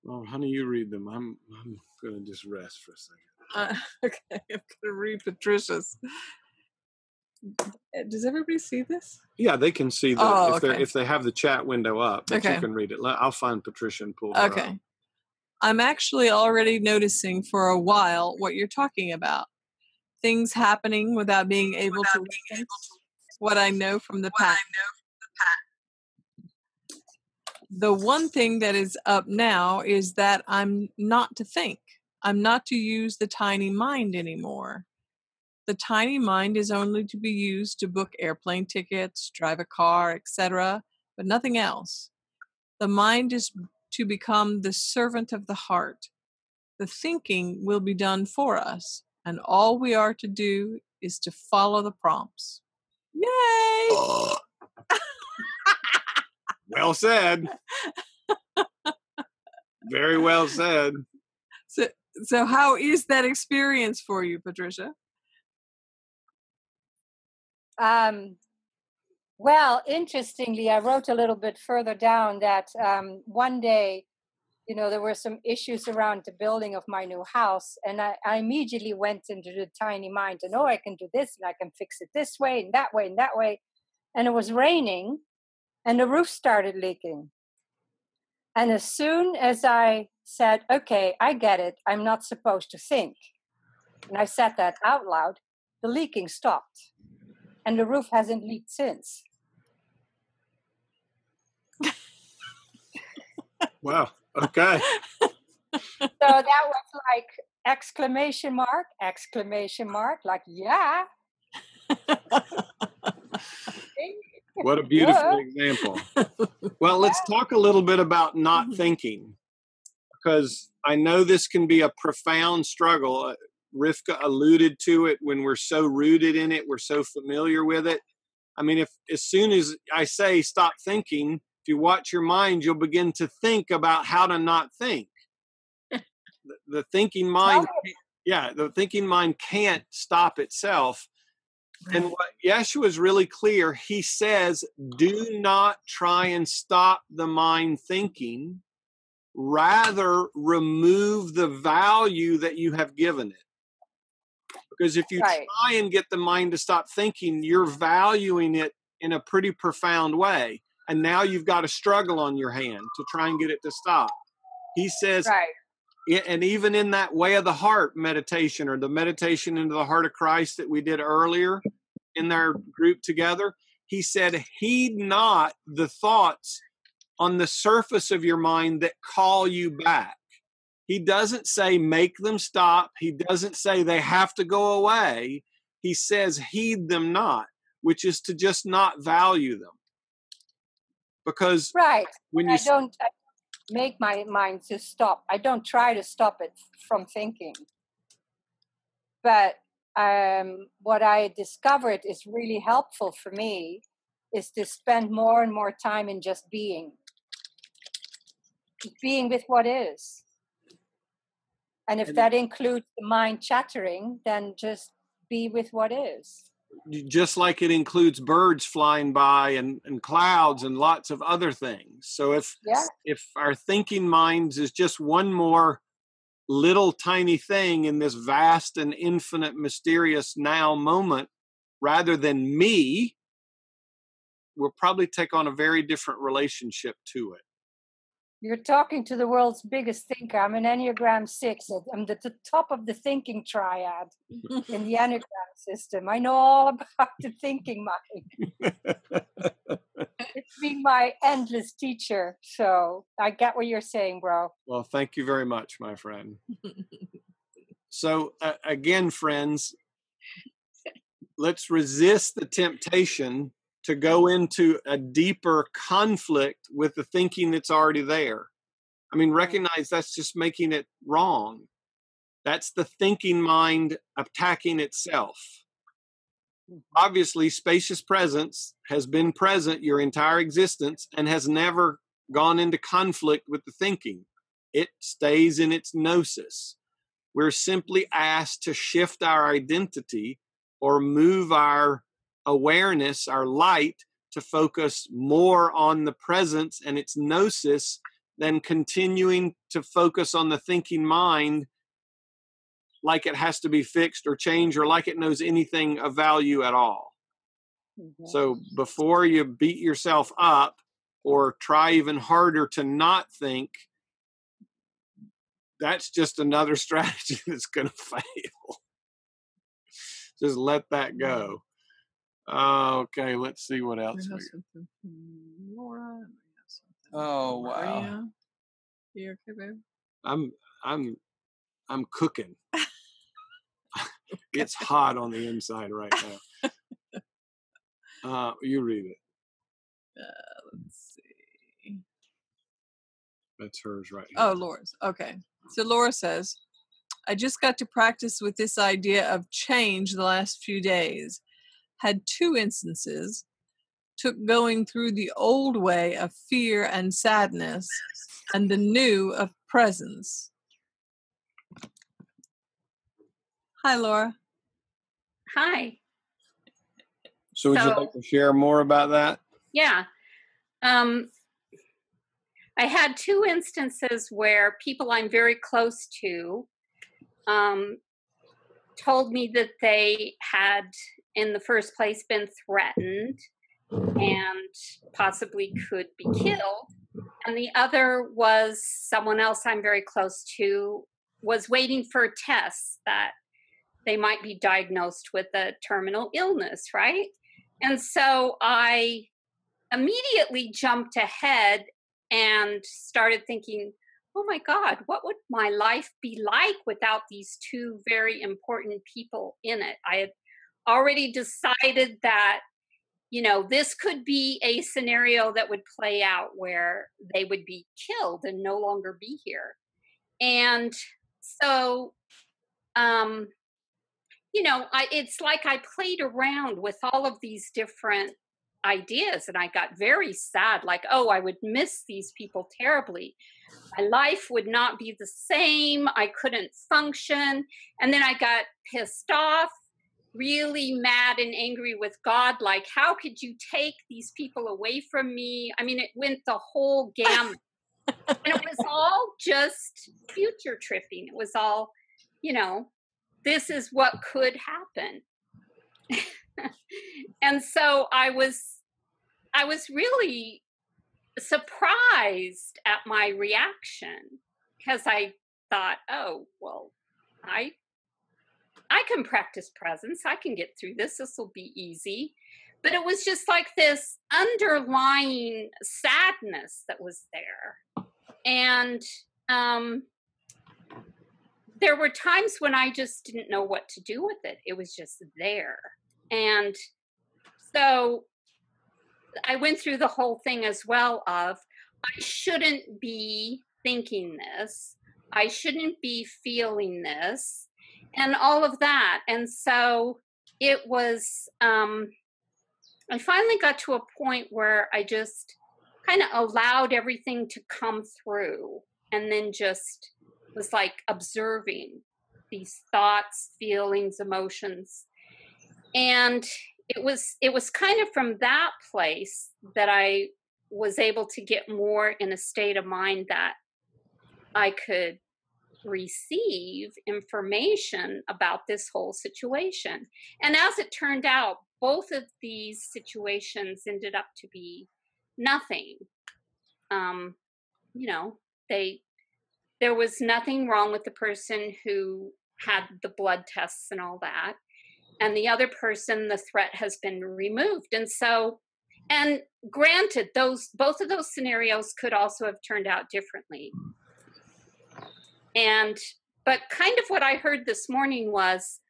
Well, honey, you read them. I'm going to just rest for a second. Okay, I'm going to read Patricia's. Does everybody see this? Yeah, they can see if they have the chat window up, but you can read it. I'll find Patricia and pull her up. Okay. I'm actually already noticing for a while what you're talking about. Things happening without being able to listen. What I know from the past. The one thing that is up now is that I'm not to think. I'm not to use the tiny mind anymore. The tiny mind is only to be used to book airplane tickets, drive a car, etc., but nothing else. The mind is to become the servant of the heart. The thinking will be done for us, and all we are to do is to follow the prompts. Yay! Well said. Very well said. So how is that experience for you, Patricia? Well, interestingly, I wrote a little bit further down that one day, you know, there were some issues around the building of my new house, and I immediately went into the tiny mind and, I can do this and I can fix it this way and that way and that way. And it was raining and the roof started leaking. And as soon as I said, okay, I get it, I'm not supposed to think, and I said that out loud, the leaking stopped. And the roof hasn't leaked since. Wow. Okay. So that was like exclamation mark, like, yeah. What a beautiful example. Well, let's talk a little bit about not thinking, because I know this can be a profound struggle. Rivka alluded to it. When we're so rooted in it, we're so familiar with it. I mean, if as soon as I say stop thinking, if you watch your mind, you'll begin to think about how to not think. The thinking mind, the thinking mind can't stop itself. And what Yeshua is really clear, he says, do not try and stop the mind thinking. Rather, remove the value that you have given it. Because if you Right. try and get the mind to stop thinking, you're valuing it in a pretty profound way. And now you've got a struggle on your hand to try and get it to stop. He says, Right. and even in that way of the heart meditation, or the meditation into the heart of Christ that we did earlier in our group together, he said, heed not the thoughts on the surface of your mind that call you back. He doesn't say make them stop. He doesn't say they have to go away. He says heed them not, which is to just not value them. Because Right. when I you don't make my mind to stop. I don't try to stop it from thinking. But what I discovered is really helpful for me is to spend more and more time in just being with what is. And if that includes the mind chattering, then just be with what is. just like it includes birds flying by and clouds and lots of other things. So if our thinking minds is just one more little tiny thing in this vast and infinite mysterious now moment, rather than me, we'll probably take on a very different relationship to it. You're talking to the world's biggest thinker. I'm an Enneagram 6. I'm at the top of the thinking triad in the Enneagram system. I know all about the thinking mind. It's been my endless teacher. So I get what you're saying, bro. Well, thank you very much, my friend. So again, friends, let's resist the temptation to go into a deeper conflict with the thinking that's already there. I mean, recognize that's just making it wrong. That's the thinking mind attacking itself. Obviously, spacious presence has been present your entire existence and has never gone into conflict with the thinking. It stays in its gnosis. We're simply asked to shift our identity or move our awareness, our light, to focus more on the presence and its gnosis than continuing to focus on the thinking mind like it has to be fixed or changed or like it knows anything of value at all. Mm-hmm. So before you beat yourself up or try even harder to not think, that's just another strategy that's going to fail. Just let that go. Okay, let's see what else. Laura. Oh wow! Maria. You okay, babe? I'm cooking. It's hot on the inside right now. You read it. Let's see. That's hers right here. Oh, Laura's. Okay. So Laura says, I just got to practice with this idea of change the last few days. Had 2 instances. Took going through the old way of fear and sadness and the new of presence. Hi, Laura. Hi. So would you like to share more about that? Yeah. I had 2 instances where people I'm very close to told me that they had, in the first place, been threatened and possibly could be killed. And the other was someone else I'm very close to was waiting for a test that they might be diagnosed with a terminal illness, right? And so I immediately jumped ahead and started thinking, oh my God, what would my life be like without these 2 very important people in it? I had already decided that, you know, this could be a scenario that would play out where they would be killed and no longer be here. And so, you know, it's like I played around with all of these different ideas and I got very sad, like, oh, I would miss these people terribly. My life would not be the same. I couldn't function. And then I got pissed off, really mad and angry with God, like, how could you take these people away from me? I mean, it went the whole gamut. And it was all just future tripping. It was all, you know, this is what could happen. And so I was really surprised at my reaction, because I thought, oh, well, I can practice presence. I can get through this. This will be easy. But it was just like this underlying sadness that was there. And there were times when I just didn't know what to do with it. It was just there. And so I went through the whole thing as well of, I shouldn't be thinking this. I shouldn't be feeling this, and all of that. And so it was, I finally got to a point where I just kind of allowed everything to come through, and then just was like observing these thoughts, feelings, emotions. And it was kind of from that place that I was able to get more in a state of mind that I could receive information about this whole situation. And as it turned out, both of these situations ended up to be nothing. There was nothing wrong with the person who had the blood tests and all that. And the other person, the threat has been removed. And so, and granted, both of those scenarios could also have turned out differently. But kind of what I heard this morning was,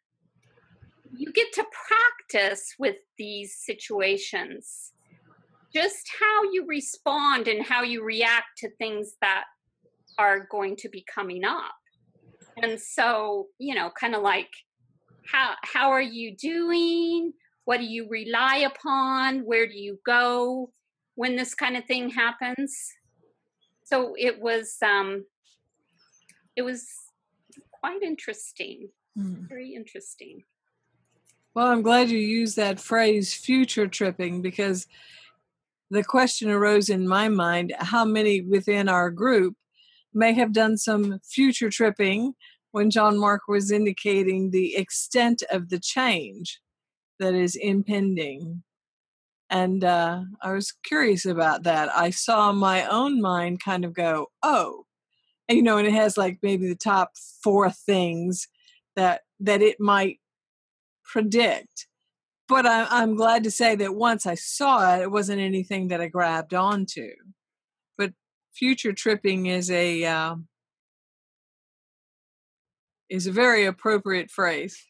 you get to practice with these situations, just how you respond and how you react to things that are going to be coming up. And so, kind of like, how are you doing? What do you rely upon? Where do you go when this kind of thing happens? So it was quite interesting, very interesting. Well, I'm glad you used that phrase, future tripping, because the question arose in my mind, how many within our group may have done some future tripping when John Mark was indicating the extent of the change that is impending. And I was curious about that. I saw my own mind kind of go, oh, and, and it has like maybe the top 4 things that it might predict. But I'm glad to say that once I saw it, it wasn't anything that I grabbed onto. But future tripping is a very appropriate phrase.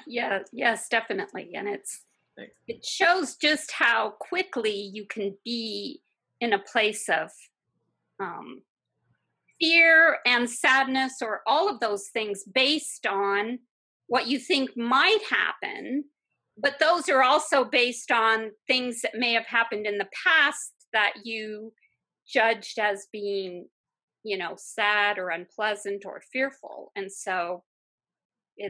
Yes, definitely. And it shows just how quickly you can be in a place of fear and sadness, or all of those things, based on what you think might happen. But those are also based on things that may have happened in the past that you judged as being, sad or unpleasant or fearful. And so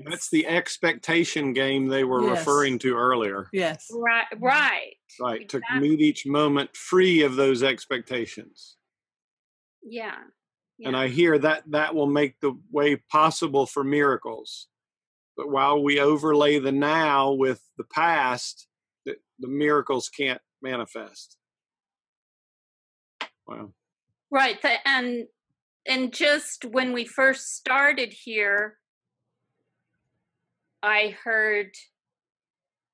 that's the expectation game they were referring to earlier. Yes. Right. Exactly. To meet each moment free of those expectations. Yeah. And I hear that will make the way possible for miracles. But while we overlay the now with the past, the miracles can't manifest. Wow. Right. And just when we first started here, I heard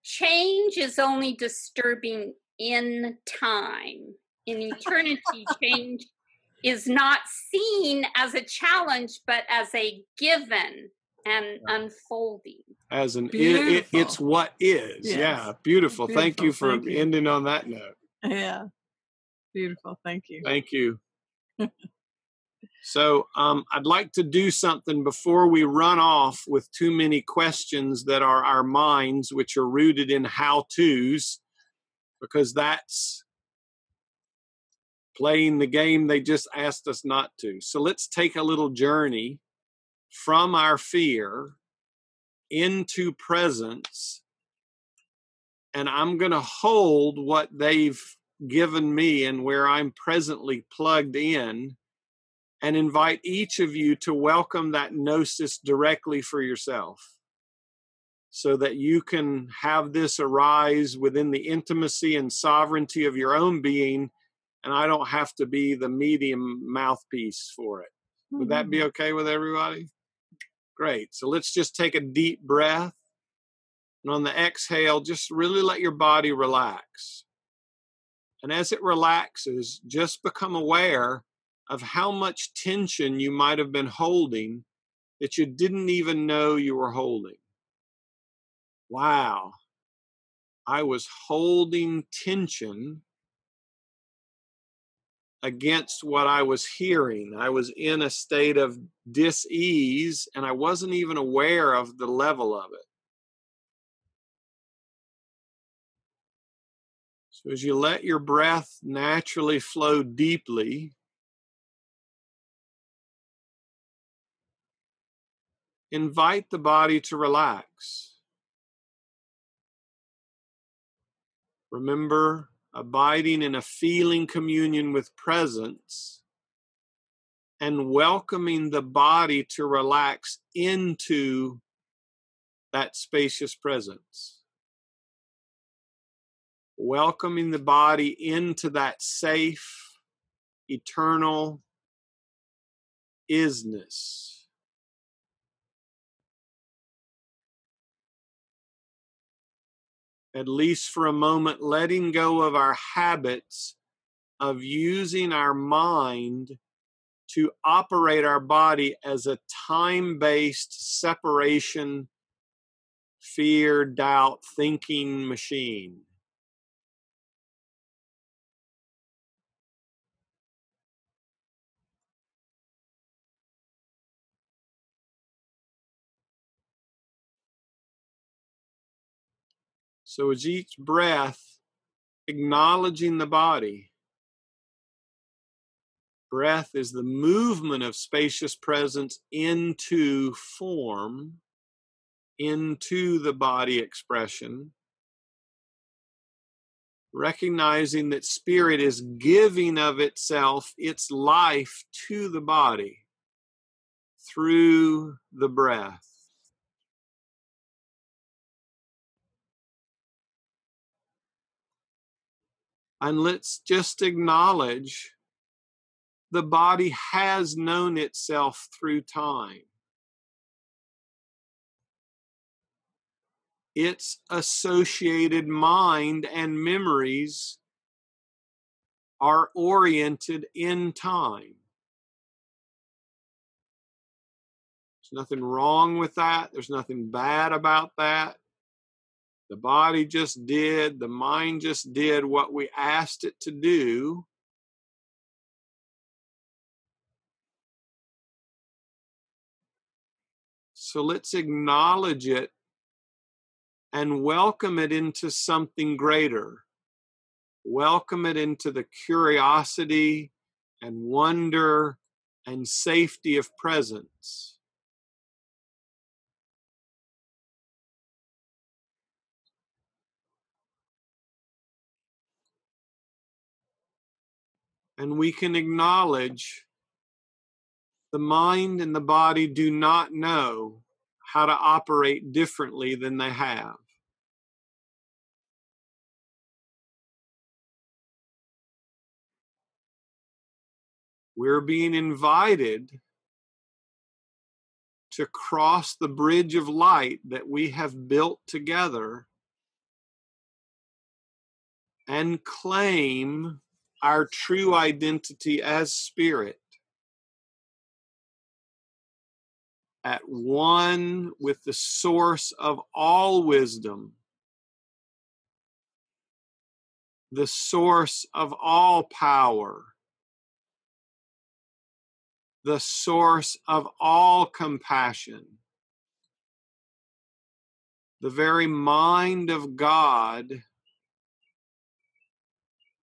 change is only disturbing in time. In eternity, change is not seen as a challenge, but as a given and unfolding. As it's what is. Yes. Yeah, beautiful. Thank you for ending on that note. Yeah, beautiful. Thank you. Thank you. So I'd like to do something before we run off with too many questions that are our minds, which are rooted in how-tos, because that's playing the game they just asked us not to. So let's take a little journey from our fear into presence, and I'm going to hold what they've given me and where I'm presently plugged in, and invite each of you to welcome that gnosis directly for yourself. so that you can have this arise within the intimacy and sovereignty of your own being, and I don't have to be the medium mouthpiece for it. Would that be okay with everybody? Great. So let's just take a deep breath. And on the exhale, just really let your body relax. And as it relaxes, just become aware of how much tension you might have been holding that you didn't even know you were holding. Wow, I was holding tension against what I was hearing. I was in a state of dis-ease, and I wasn't even aware of the level of it. So as you let your breath naturally flow deeply, invite the body to relax. Remember, abiding in a feeling communion with presence and welcoming the body to relax into that spacious presence. Welcoming the body into that safe, eternal isness. At least for a moment, letting go of our habits of using our mind to operate our body as a time-based separation, fear, doubt, thinking machine. So as each breath, acknowledging the body. Breath is the movement of spacious presence into form, into the body expression. Recognizing that spirit is giving of itself, its life to the body through the breath. And let's just acknowledge the body has known itself through time. Its associated mind and memories are oriented in time. There's nothing wrong with that. There's nothing bad about that. The body just did, the mind just did what we asked it to do. So let's acknowledge it and welcome it into something greater. Welcome it into the curiosity and wonder and safety of presence. And we can acknowledge the mind and the body do not know how to operate differently than they have. We're being invited to cross the bridge of light that we have built together and claim our true identity as spirit, at one with the source of all wisdom, the source of all power, the source of all compassion, the very mind of God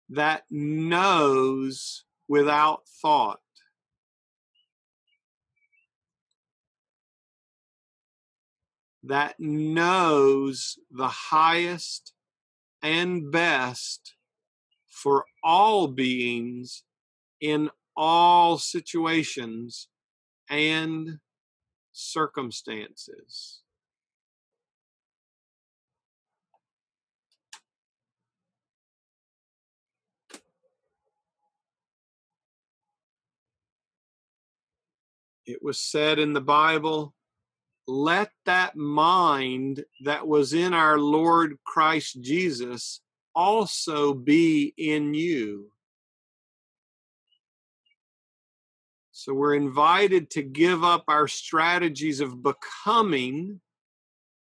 that knows without thought. That knows the highest and best for all beings in all situations and circumstances. It was said in the Bible, let that mind that was in our Lord Christ Jesus also be in you. So we're invited to give up our strategies of becoming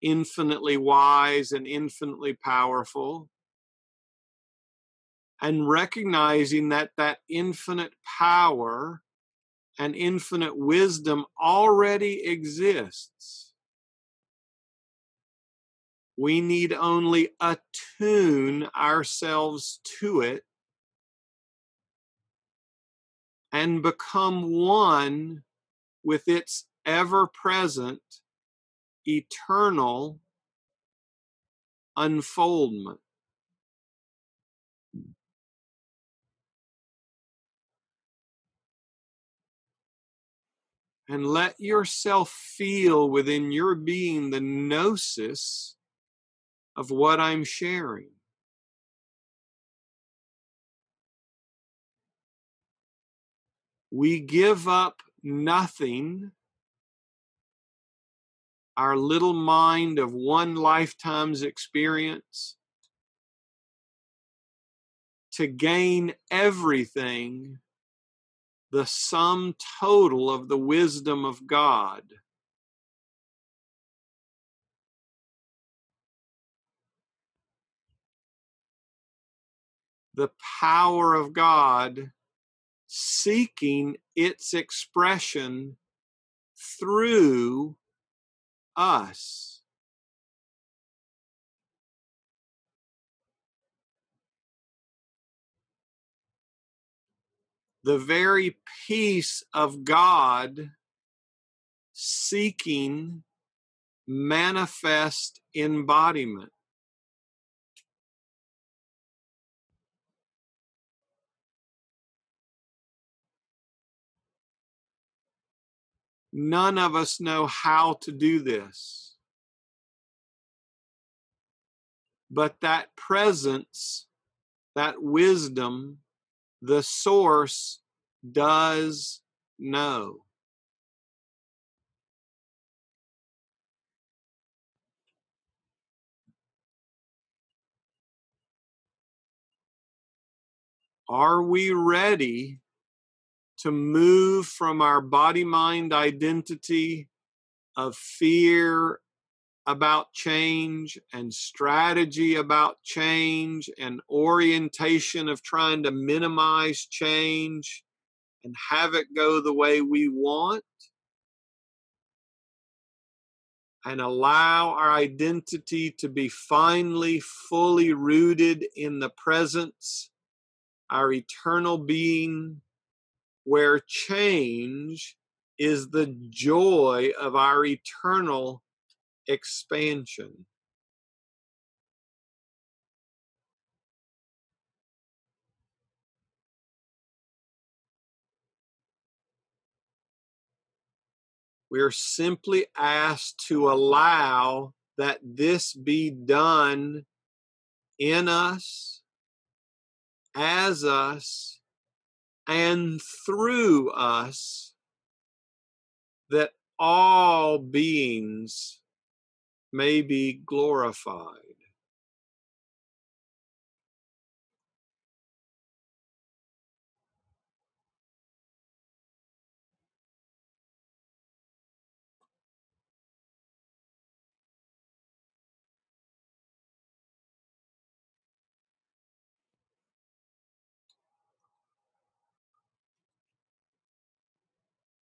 infinitely wise and infinitely powerful, and recognizing that that infinite power and infinite wisdom already exists. We need only attune ourselves to it and become one with its ever-present, eternal unfoldment. And let yourself feel within your being the gnosis of what I'm sharing. We give up nothing, our little mind of one lifetime's experience, to gain everything, the sum total of the wisdom of God. The power of God seeking its expression through us. The very peace of God seeking manifest embodiment. None of us know how to do this, but that presence, that wisdom, the source does know. Are we ready to move from our body-mind identity of fear about change and strategy about change and orientation of trying to minimize change and have it go the way we want, and allow our identity to be finally fully rooted in the presence, our eternal being, where change is the joy of our eternal expansion? We're simply asked to allow that this be done in us, as us, and through us, that all beings may be glorified.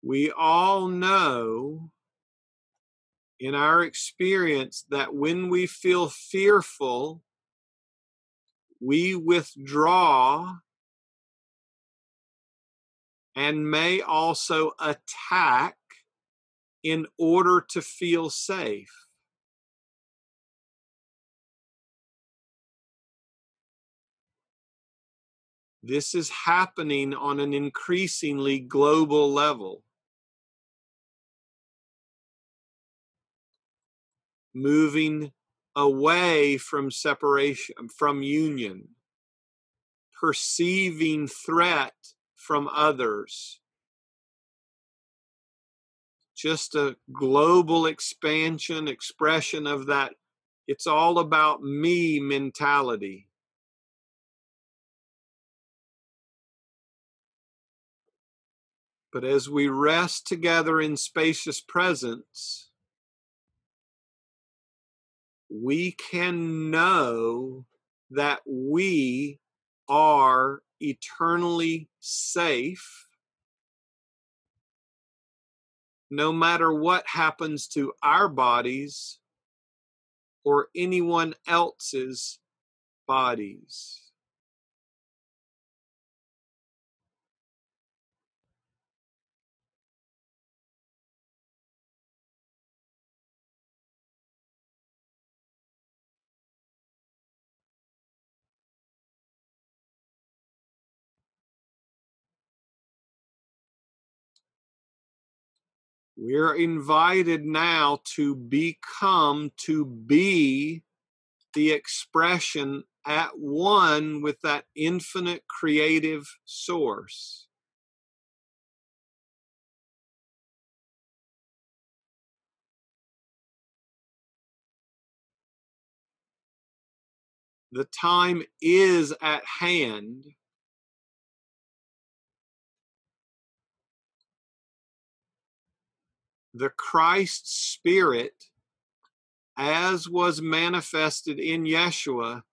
We all know in our experience that when we feel fearful, we withdraw and may also attack in order to feel safe. This is happening on an increasingly global level. Moving away from separation, from union, perceiving threat from others, just a global expression of that it's all about me mentality. But as we rest together in spacious presence, we can know that we are eternally safe no matter what happens to our bodies or anyone else's bodies. We're invited now to be the expression at one with that infinite creative source. The time is at hand. The Christ Spirit, as was manifested in Yeshua,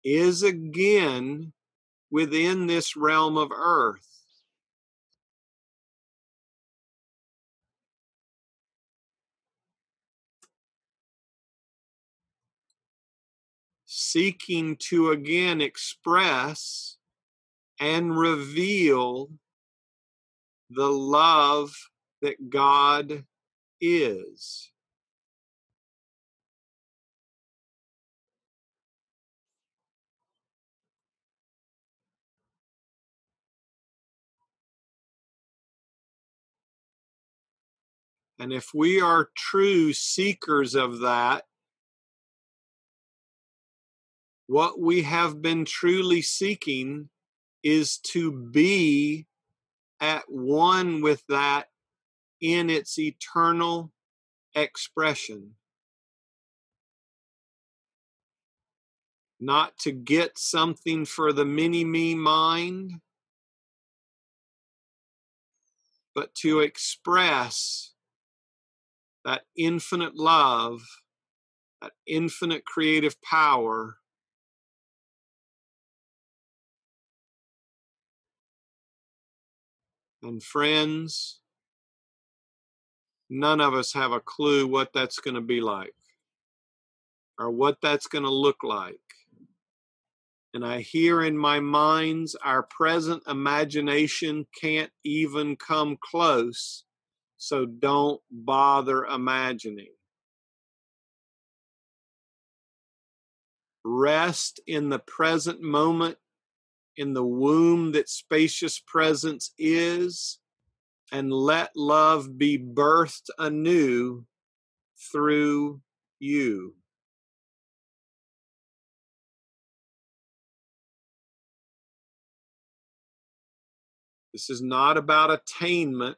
is again within this realm of earth. Seeking to again express and reveal the love that God is. And if we are true seekers of that, what we have been truly seeking is to be at one with that in its eternal expression. Not to get something for the mini-me mind, but to express that infinite love, that infinite creative power. And friends, none of us have a clue what that's going to be like or what that's going to look like. And I hear in my minds our present imagination can't even come close, so don't bother imagining. Rest in the present moment, in the womb that spacious presence is, and let love be birthed anew through you. This is not about attainment,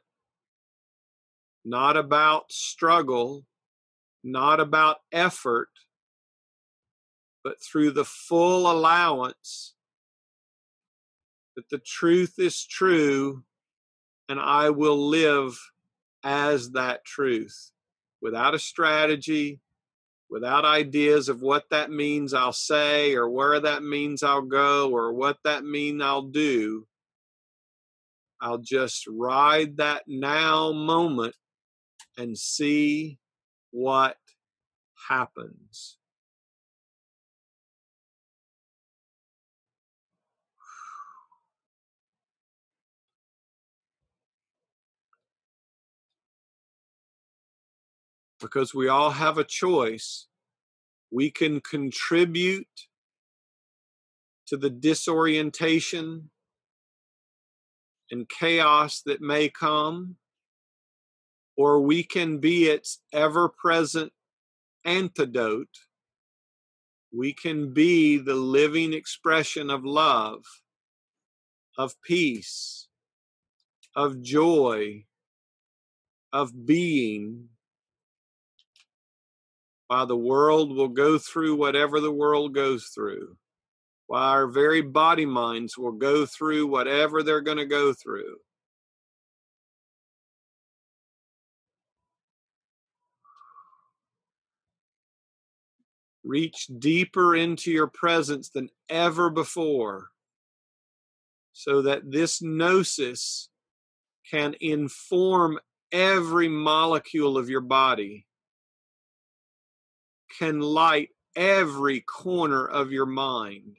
not about struggle, not about effort, but through the full allowance that the truth is true and I will live as that truth, without a strategy, without ideas of what that means I'll say or where that means I'll go or what that means I'll do. I'll just ride that now moment and see what happens. Because we all have a choice. We can contribute to the disorientation and chaos that may come, or we can be its ever-present antidote. We can be the living expression of love, of peace, of joy, of being, while the world will go through whatever the world goes through, while our very body minds will go through whatever they're going to go through. Reach deeper into your presence than ever before, so that this gnosis can inform every molecule of your body, can light every corner of your mind,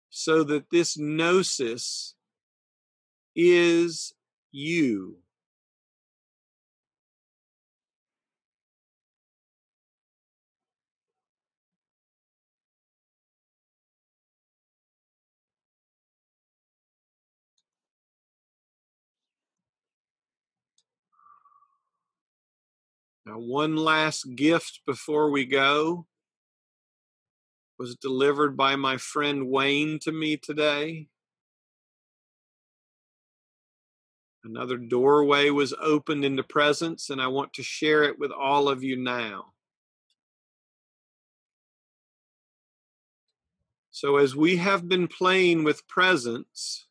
so that this gnosis is you. Now, one last gift before we go was delivered by my friend Wayne to me today. Another doorway was opened into presence, and I want to share it with all of you now. So as we have been playing with presence,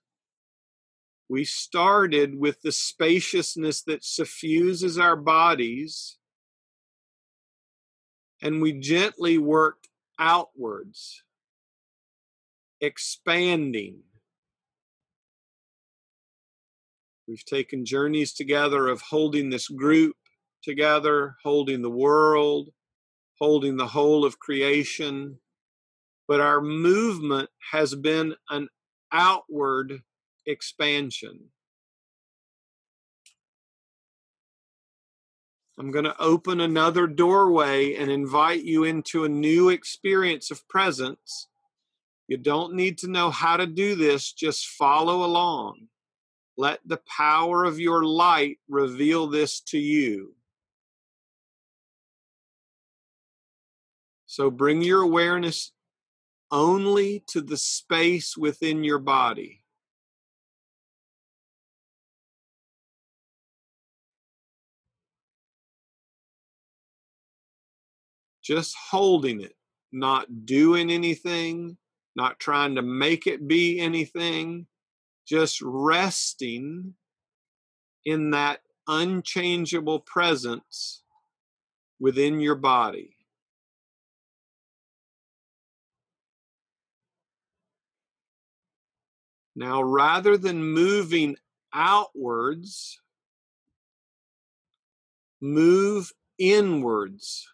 we started with the spaciousness that suffuses our bodies, and we gently worked outwards, expanding. We've taken journeys together of holding this group together, holding the world, holding the whole of creation. But our movement has been an outward expansion. I'm going to open another doorway and invite you into a new experience of presence. You don't need to know how to do this, just follow along. Let the power of your light reveal this to you. So bring your awareness only to the space within your body. Just holding it, not doing anything, not trying to make it be anything, just resting in that unchangeable presence within your body. Now, rather than moving outwards, move inwards.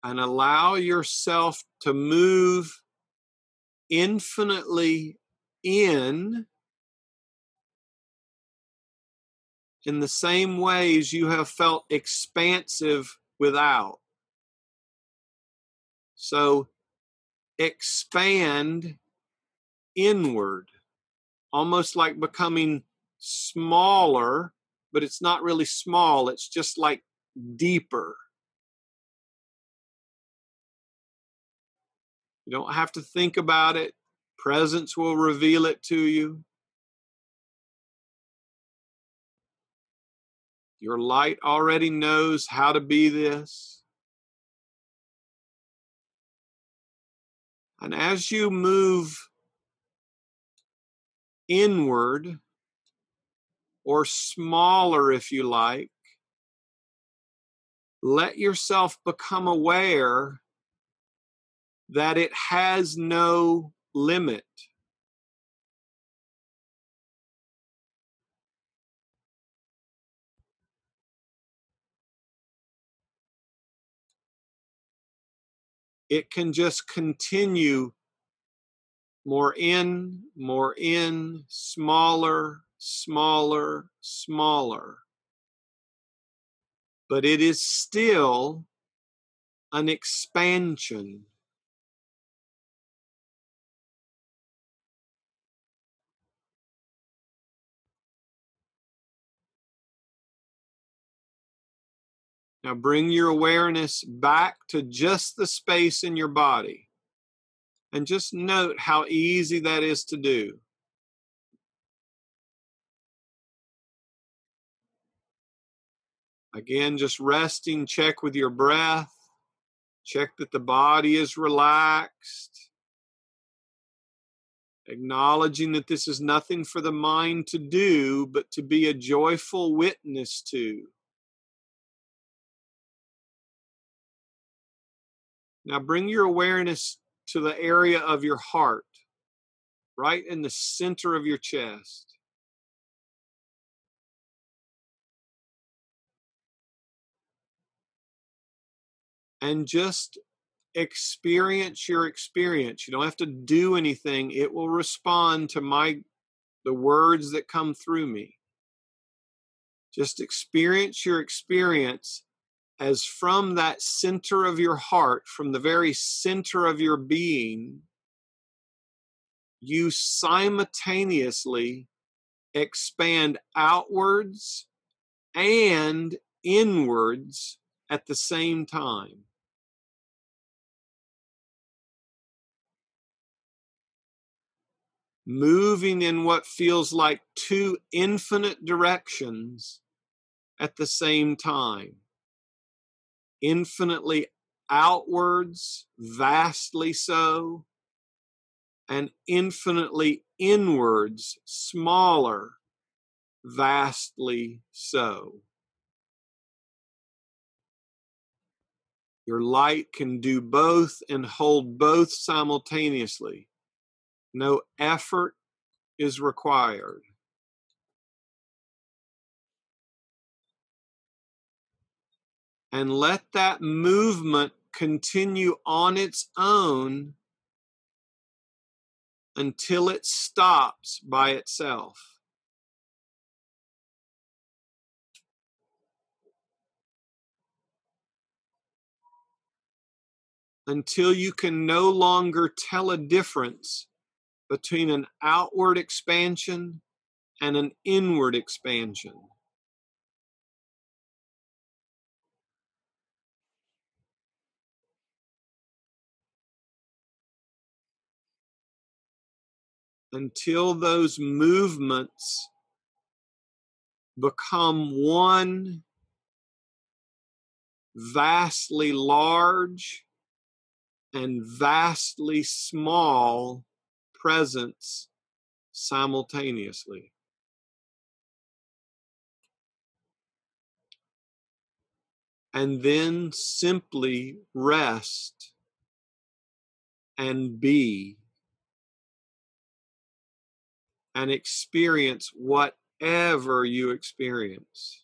And allow yourself to move infinitely in the same ways you have felt expansive without. So expand inward, almost like becoming smaller, but it's not really small, it's just like deeper. You don't have to think about it. Presence will reveal it to you. Your light already knows how to be this. And as you move inward, or smaller if you like, let yourself become aware that it has no limit. It can just continue more in, smaller, smaller, smaller. But it is still an expansion. Now bring your awareness back to just the space in your body. And just note how easy that is to do. Again, just resting, check with your breath. Check that the body is relaxed. Acknowledging that this is nothing for the mind to do, but to be a joyful witness to. Now bring your awareness to the area of your heart, right in the center of your chest. And just experience your experience. You don't have to do anything. It will respond to the words that come through me. Just experience your experience as from that center of your heart, from the very center of your being, you simultaneously expand outwards and inwards at the same time. Moving in what feels like two infinite directions at the same time. Infinitely outwards, vastly so, and infinitely inwards, smaller, vastly so. Your light can do both and hold both simultaneously. No effort is required. And let that movement continue on its own until it stops by itself. Until you can no longer tell a difference between an outward expansion and an inward expansion. Until those movements become one vastly large and vastly small presence simultaneously. And then simply rest and be and experience whatever you experience.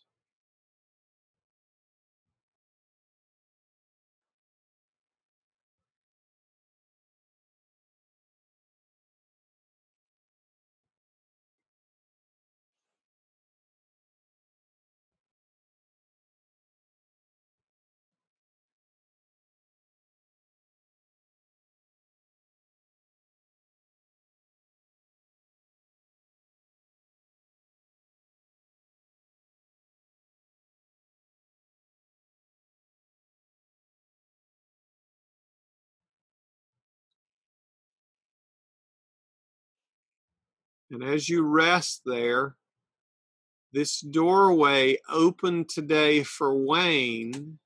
And as you rest there, this doorway opened today for Wayne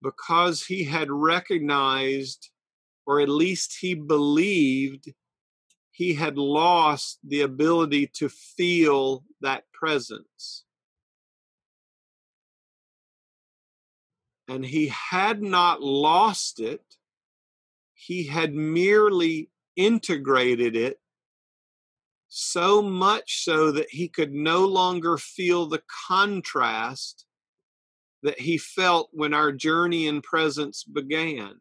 because he had recognized, or at least he believed, he had lost the ability to feel that presence. And he had not lost it. He had merely integrated it so much so that he could no longer feel the contrast that he felt when our journey in presence began.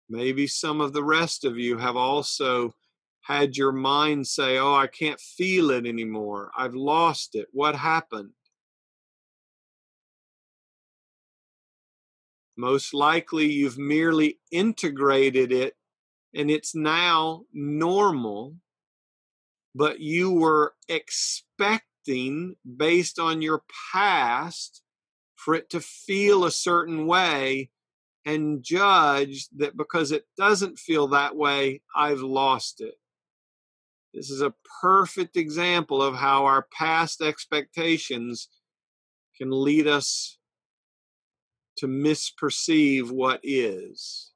Maybe some of the rest of you have also had your mind say, oh, I can't feel it anymore. I've lost it. What happened? Most likely you've merely integrated it and it's now normal, but you were expecting acting based on your past for it to feel a certain way and judge that because it doesn't feel that way, I've lost it. This is a perfect example of how our past expectations can lead us to misperceive what is.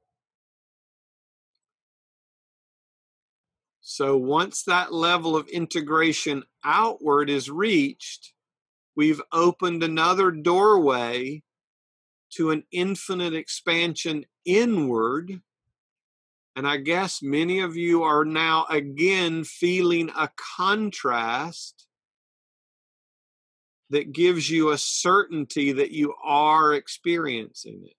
So once that level of integration outward is reached, we've opened another doorway to an infinite expansion inward. And I guess many of you are now again feeling a contrast that gives you a certainty that you are experiencing it.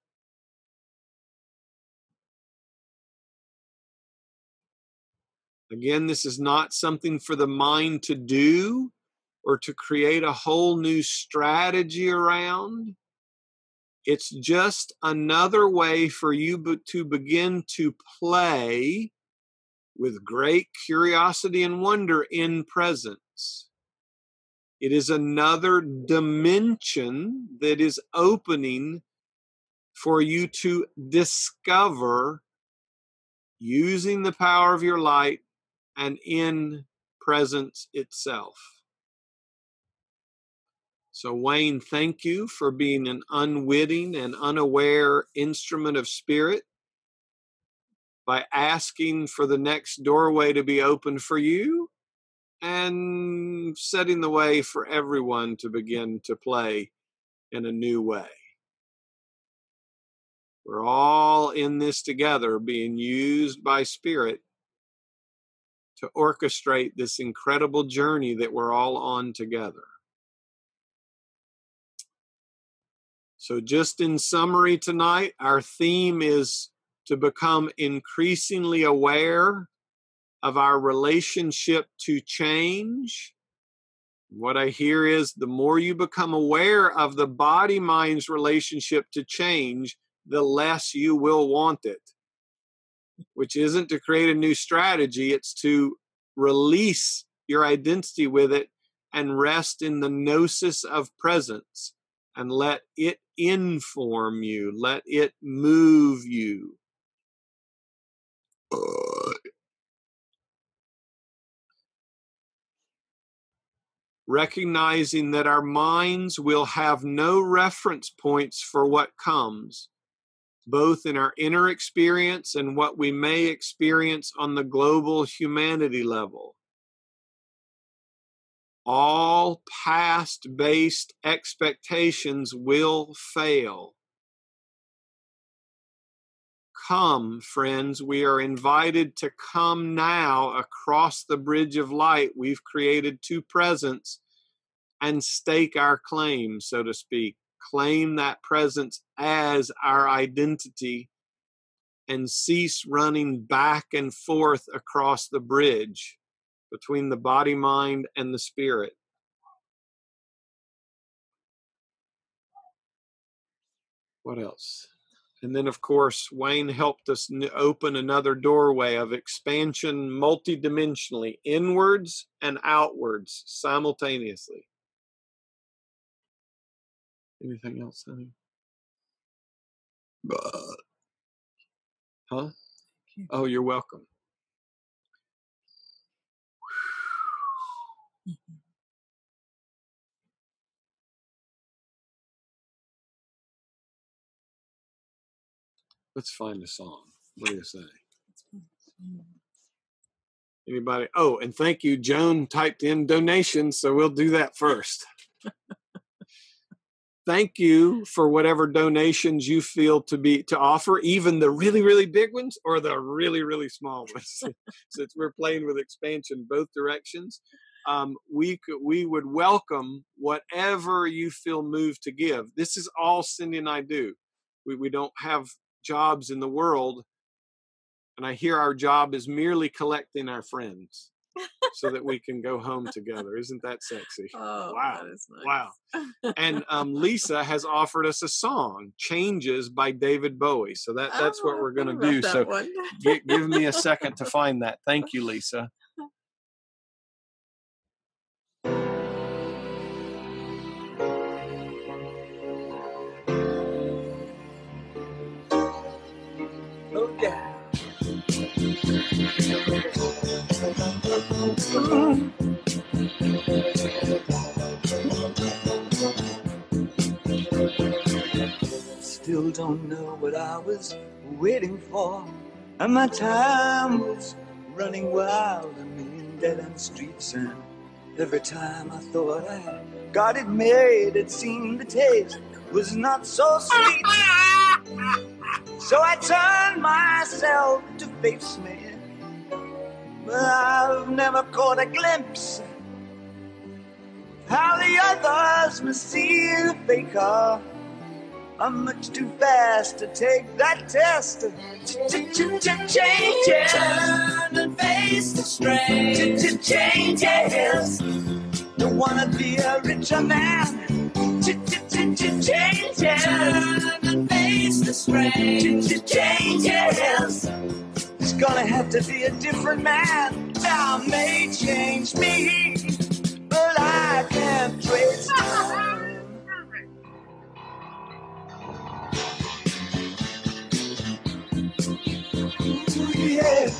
Again, this is not something for the mind to do or to create a whole new strategy around. It's just another way for you to begin to play with great curiosity and wonder in presence. It is another dimension that is opening for you to discover using the power of your light and in presence itself. So Wayne, thank you for being an unwitting and unaware instrument of spirit by asking for the next doorway to be open for you and setting the way for everyone to begin to play in a new way. We're all in this together, being used by Spirit to orchestrate this incredible journey that we're all on together. So just in summary tonight, our theme is to become increasingly aware of our relationship to change. What I hear is the more you become aware of the body-mind's relationship to change, the less you will want it, which isn't to create a new strategy. It's to release your identity with it and rest in the gnosis of presence and let it inform you, let it move you. Recognizing that our minds will have no reference points for what comes, both in our inner experience and what we may experience on the global humanity level. All past-based expectations will fail. Come, friends, we are invited to come now across the bridge of light we've created to presence and stake our claim, so to speak. Claim that presence as our identity and cease running back and forth across the bridge between the body, mind, and the spirit. What else? And then, of course, Wayne helped us open another doorway of expansion multidimensionally, inwards and outwards simultaneously. Anything else, honey? Huh? Oh, you're welcome. Let's find a song. What do you say? Anybody? Oh, and thank you. Joan typed in donations, so we'll do that first. Thank you for whatever donations you feel to offer, even the really, really big ones or the really, really small ones. Since we're playing with expansion both directions, we would welcome whatever you feel moved to give. This is all Cindy and I do. We don't have jobs in the world, and I hear our job is merely collecting our friends so that we can go home together. Isn't that sexy? Oh, wow. that is nice. Wow. And Lisa has offered us a song, Changes by David Bowie. So that's what we're going to do. So give me a second to find that. Thank you, Lisa. oh yeah. Still don't know what I was waiting for, and my time was running wild, a million dead-end streets, and every time I thought I got it made, it seemed the taste was not so sweet. So I turned myself to face me, but I've never caught a glimpse how the others must see the faker. I'm much too fast to take that test. Changes. Turn and face the strain. Changes. Don't wanna be a richer man. Changes. Turn and face the strain. Changes. It's gonna have to be a different man. Time may change me, but I can't trace time. Yeah.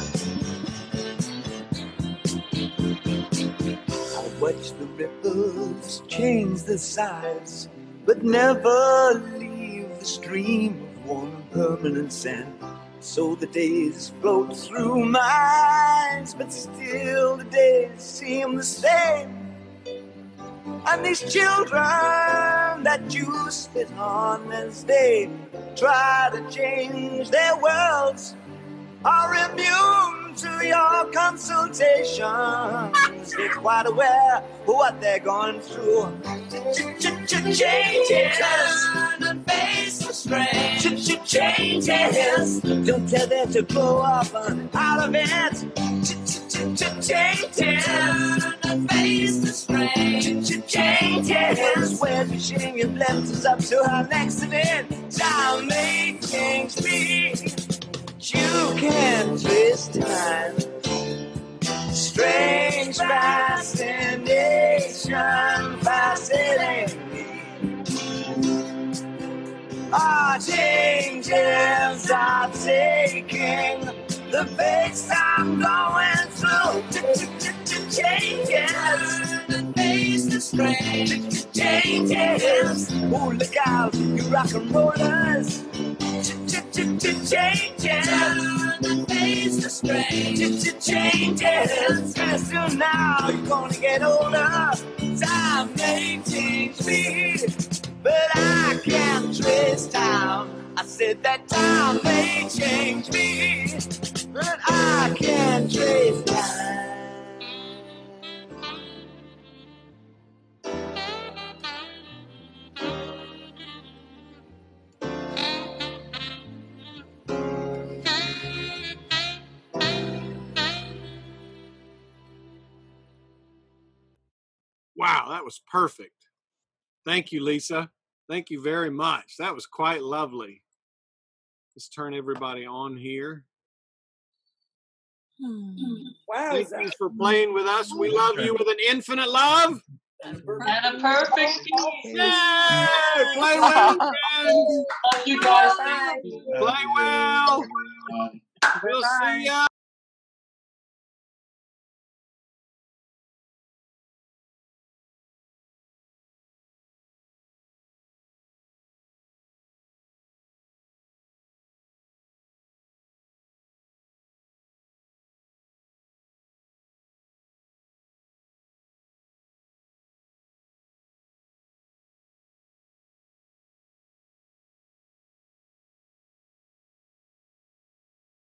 I watch the ripples change the size, but never leave the stream of warm permanent sand. So the days float through my eyes, but still the days seem the same. And these children that you spit on as they try to change their worlds are immune to your consultations. They're quite aware of what they're going through. Changes. Turn and face the strain. Changes. Don't tell them to grow up out of it. Changes. Turn and face the strain. Changes. Where's the shame your blessings up to her next to it? Time may change me. You can't twist time. Strange fascination fascinating me. Our changes are taking the pace I'm going through. Changes and face the strange. Changes. Oh, look out, you rock and rollers. Changes and face the strange. Changes. Pretty soon now you're gonna get older. Time may change me, but I can't trace time. I said that time may change me, but I can't trace time. Wow, that was perfect. Thank you, Lisa. Thank you very much. That was quite lovely. Let's turn everybody on here. Wow. Thank you for playing with us. We love you with an infinite love. And a perfect peace. Yay! Play well, friends. Love you guys. Bye. Play well. We'll see ya.